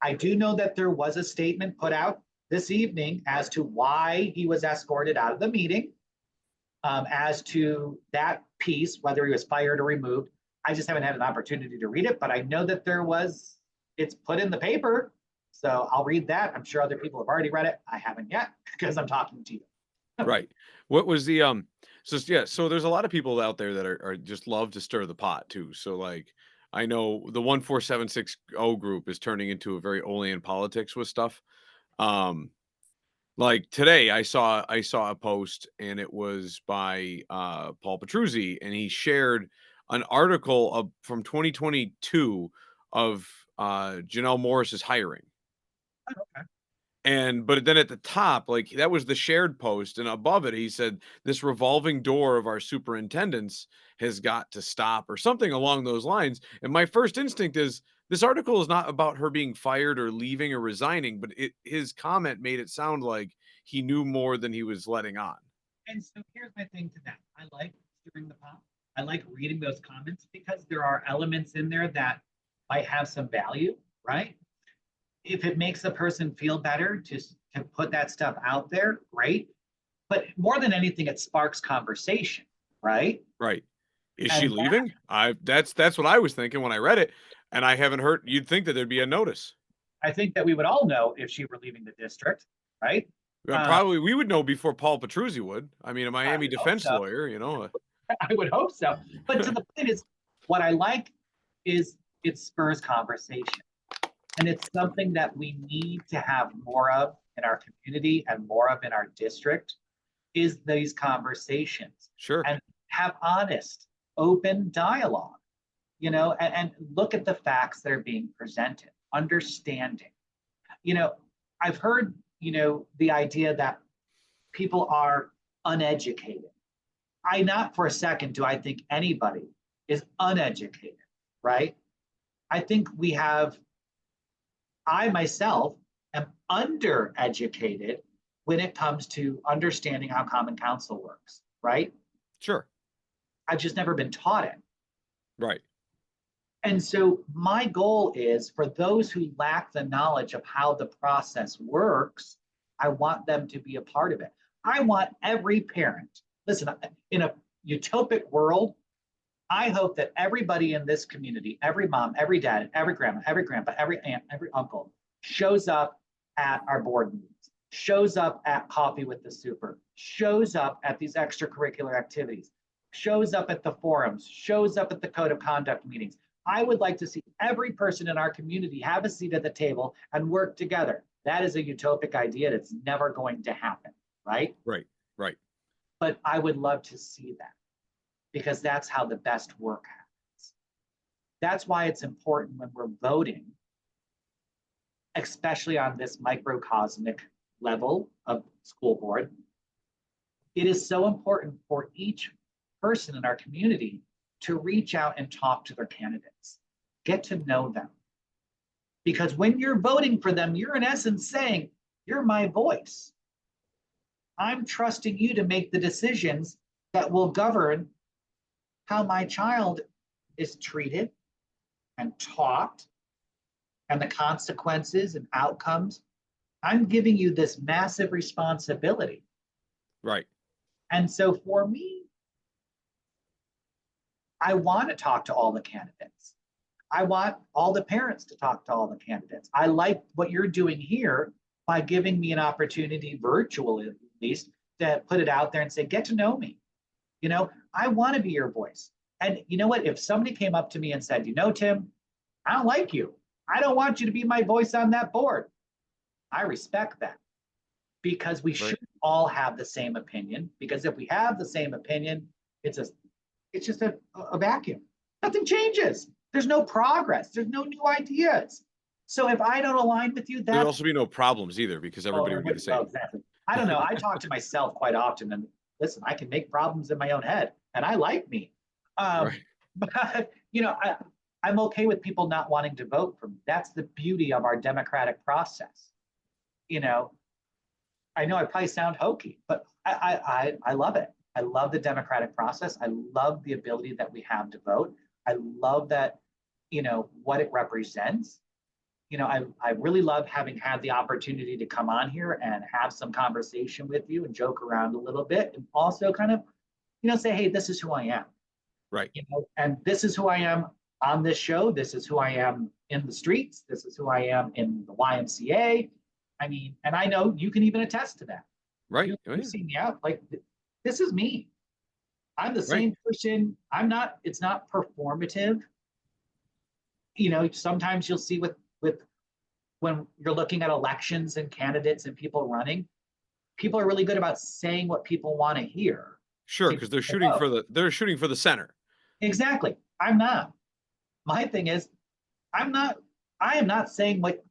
I do know that there was a statement put out this evening as to why he was escorted out of the meeting, as to that piece, whether he was fired or removed. I just haven't had an opportunity to read it, but I know that it's put in the paper. So I'll read that. I'm sure other people have already read it. I haven't yet because I'm talking to you. Right. What was the so yeah, so there's a lot of people out there that are just love to stir the pot too. So like I know the 14760 group is turning into a very Olean politics with stuff. Um like today I saw a post and it was by Paul Petruzzi and he shared an article from 2022 of Janelle Morris's hiring. Okay. But then at the top, like that was the shared post, and above it, he said, "This revolving door of our superintendents has got to stop," or something along those lines. And my first instinct is this article is not about her being fired or leaving or resigning, but his comment made it sound like he knew more than he was letting on. And so here's my thing to that. I like stirring the pot. I like reading those comments because there are elements in there that might have some value, right? If it makes the person feel better to put that stuff out there, great. But more than anything, it sparks conversation, right? Right? Is she And that, leaving? That's what I was thinking when I read it, and I haven't heard. You'd think that there'd be a notice. I think that we would all know if she were leaving the district, right? Uh, Probably we would know before Paul Petruzzi would. I mean, a I Miami would hope defense so. lawyer, you know. I would hope so. But to the point is, what I like is it spurs conversation. And it's something that we need to have more of in our community and more of in our district is these conversations Sure. and have honest, open dialogue, and look at the facts that are being presented, understanding. I've heard, the idea that people are uneducated. Not for a second do I think anybody is uneducated, right? I think I myself am undereducated when it comes to understanding how Common Council works, right? Sure. I've just never been taught it. Right. And so my goal is for those who lack the knowledge of how the process works, I want them to be a part of it. I want every parent, listen, in a utopic world, I hope that everybody in this community, every mom, every dad, every grandma, every grandpa, every aunt, every uncle shows up at our board meetings, shows up at coffee with the super, shows up at these extracurricular activities, shows up at the forums, shows up at the code of conduct meetings, I would like to see every person in our community have a seat at the table and work together. That is a utopic idea that's never going to happen, right? Right. Right. But I would love to see that because that's how the best work happens. That's why it's important when we're voting, especially on this microcosmic level of school board. It is so important for each person in our community to reach out and talk to their candidates, get to know them. Because when you're voting for them, you're in essence saying, you're my voice. I'm trusting you to make the decisions that will govern how my child is treated and taught and the consequences and outcomes. I'm giving you this massive responsibility. Right. And so for me, I want to talk to all the candidates. I want all the parents to talk to all the candidates. I like what you're doing here by giving me an opportunity, virtually at least, to put it out there and say, get to know me. You know, I want to be your voice. And you know what? If somebody came up to me and said, you know, Tim, I don't like you. I don't want you to be my voice on that board. I respect that because we should all have the same opinion. Because if we have the same opinion, it's just a vacuum. Nothing changes. There's no progress. There's no new ideas. So if I don't align with you, There'd also be no problems either because everybody would be the same. Exactly. I don't know. I talk to myself quite often, and listen, I can make problems in my own head, and I like me. But you know, I'm okay with people not wanting to vote for me. That's the beauty of our democratic process. You know I probably sound hokey, but I love it. I love the democratic process. I love the ability that we have to vote. I love that, what it represents. I really love having had the opportunity to come on here and have some conversation with you and joke around a little bit and also kind of, say, hey, this is who I am. Right. And this is who I am on this show. This is who I am in the streets. This is who I am in the YMCA. I mean, and I know you can even attest to that. Right. You've seen me out. Like, this is me. I'm the same person. It's not performative. Sometimes you'll see with when you're looking at elections and candidates and people running, people are really good about saying what people want to hear. Sure, because they're shooting for the center. Exactly. I'm not. My thing is, I am not saying what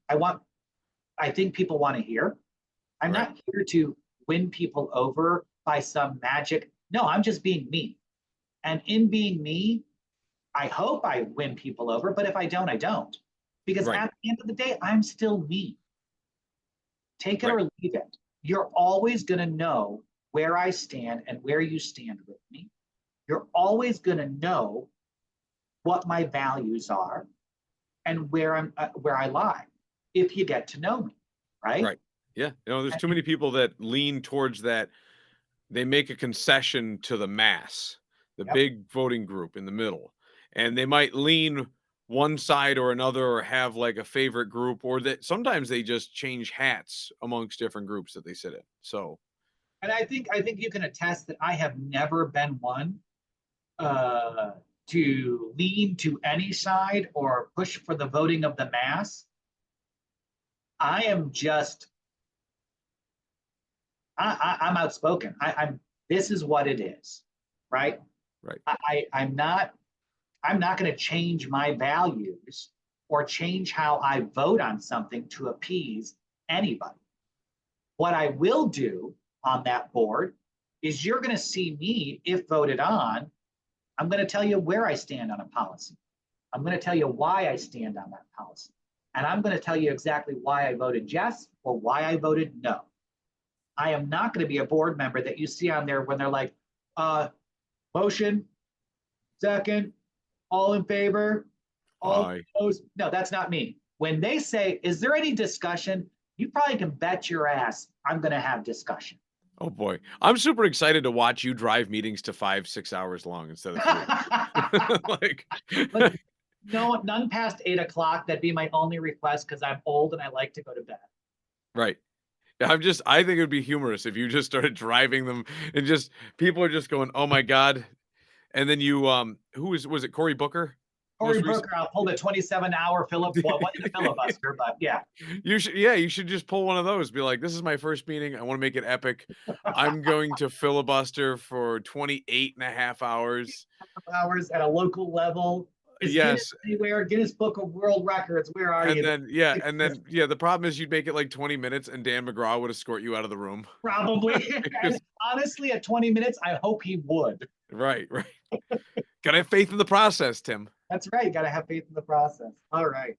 I think people want to hear. I'm not here to win people over by some magic. No, I'm just being me. And in being me, I hope I win people over, but if I don't, I don't. Because at the end of the day, I'm still me. Take it or leave it. You're always going to know where I stand and where you stand with me. You're always going to know what my values are and where I lie if you get to know me, right? Right. Yeah. There's too many people that lean towards that. They make a concession to the mass, the big voting group in the middle, and they might lean one side or another or have like a favorite group, or that sometimes they just change hats amongst different groups that they sit in. So, and I think you can attest that I have never been one to lean to any side or push for the voting of the mass. I am just, I'm outspoken. This is what it is, right? Right. I'm not going to change my values or change how I vote on something to appease anybody. What I will do on that board is you're going to see me, if voted on, I'm going to tell you where I stand on a policy. I'm going to tell you why I stand on that policy. And I'm going to tell you exactly why I voted yes or why I voted no. I am not going to be a board member that you see on there when they're like, motion, second, all in favor, all opposed. No, that's not me. When they say, is there any discussion? You probably can bet your ass I'm going to have discussion. Oh boy. I'm super excited to watch you drive meetings to 5-6 hours long instead of 3. But no, none past 8 o'clock. That'd be my only request because I'm old and I like to go to bed. Right. I think it would be humorous if you just started driving them and just people are just going, oh my God. And then you, was it Cory Booker? Cory most recent. Booker, I'll pull the 27-hour filibuster, but yeah. You should just pull one of those. Be like, this is my first meeting. I want to make it epic. I'm going to filibuster for 28.5 hours. Hours at a local level. Is Guinness Yes. anywhere? Guinness Book of World Records. Where are you? The problem is you'd make it like 20 minutes and Dan McGraw would escort you out of the room. Probably. And Because- honestly, at 20 minutes, I hope he would. right. Gotta have faith in the process, Tim. That's right. You got to have faith in the process. All right.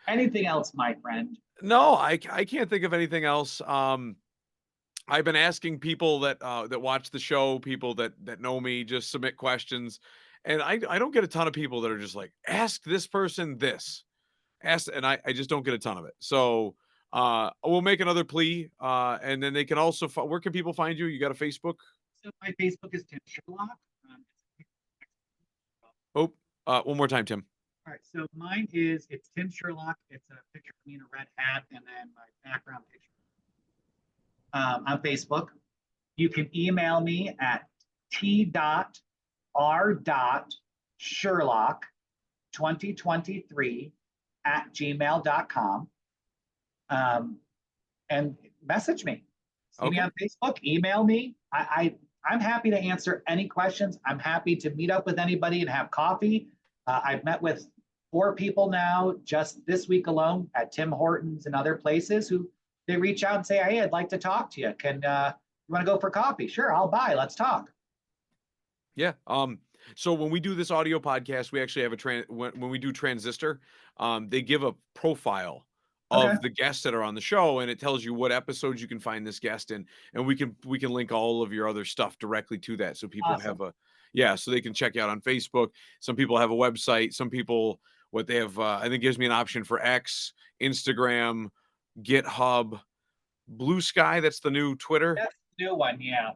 Anything else, my friend? No, I can't think of anything else. I've been asking people that watch the show, people that know me, just submit questions, and I don't get a ton of people that are just like, ask this person this, and I just don't get a ton of it. So we'll make another plea, and then they can also where can people find you? You got a Facebook? So my Facebook is Tim Sherlock. Oh, one more time, Tim. All right. So mine it's Tim Sherlock. It's a picture of me in a red hat and then my background picture. On Facebook. You can email me at t.r.sherlock2023@gmail.com. And message me. See me on Facebook, email me. I'm happy to answer any questions. I'm happy to meet up with anybody and have coffee. I've met with 4 people now just this week alone at Tim Hortons and other places who they reach out and say, hey, I'd like to talk to you. You want to go for coffee? Sure, I'll buy. Let's talk. Yeah. So when we do this audio podcast, we actually have when we do Transistor, they give a profile of the guests that are on the show, and it tells you what episodes you can find this guest in, and we can link all of your other stuff directly to that, so people have so they can check you out on Facebook. Some people have a website. Some people what they have I think gives me an option for X, Instagram, GitHub, Blue Sky. That's the new Twitter. That's the new one, yeah.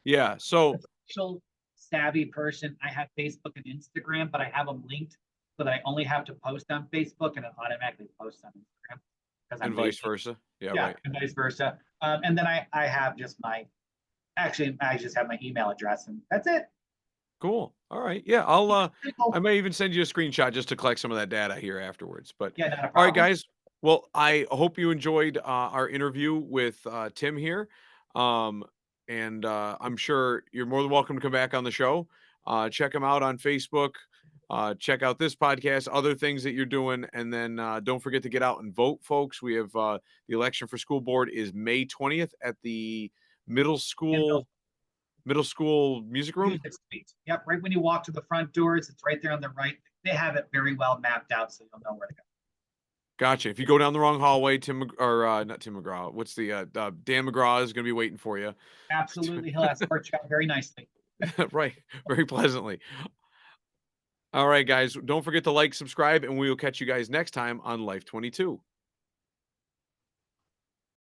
Yeah. So social savvy person. I have Facebook and Instagram, but I have them linked so that I only have to post on Facebook and it automatically posts on Instagram. And vice versa. Yeah, right. And vice versa. And then I have just I just have my email address and that's it. Cool. All right. Yeah, I may even send you a screenshot just to collect some of that data here afterwards. But yeah, not a problem. All right, guys. Well, I hope you enjoyed our interview with Tim here. And I'm sure you're more than welcome to come back on the show. Check him out on Facebook. Check out this podcast, other things that you're doing. And then don't forget to get out and vote, folks. We have the election for school board is May 20th at the middle school music room. Music suite. Yep, right when you walk to the front doors, it's right there on the right. They have it very well mapped out, so you'll know where to go. Gotcha. If you go down the wrong hallway, not Tim McGraw. What's the Dan McGraw is going to be waiting for you. Absolutely, he'll escort you out very nicely. Right, very pleasantly. All right, guys. Don't forget to like, subscribe, and we will catch you guys next time on Life 22.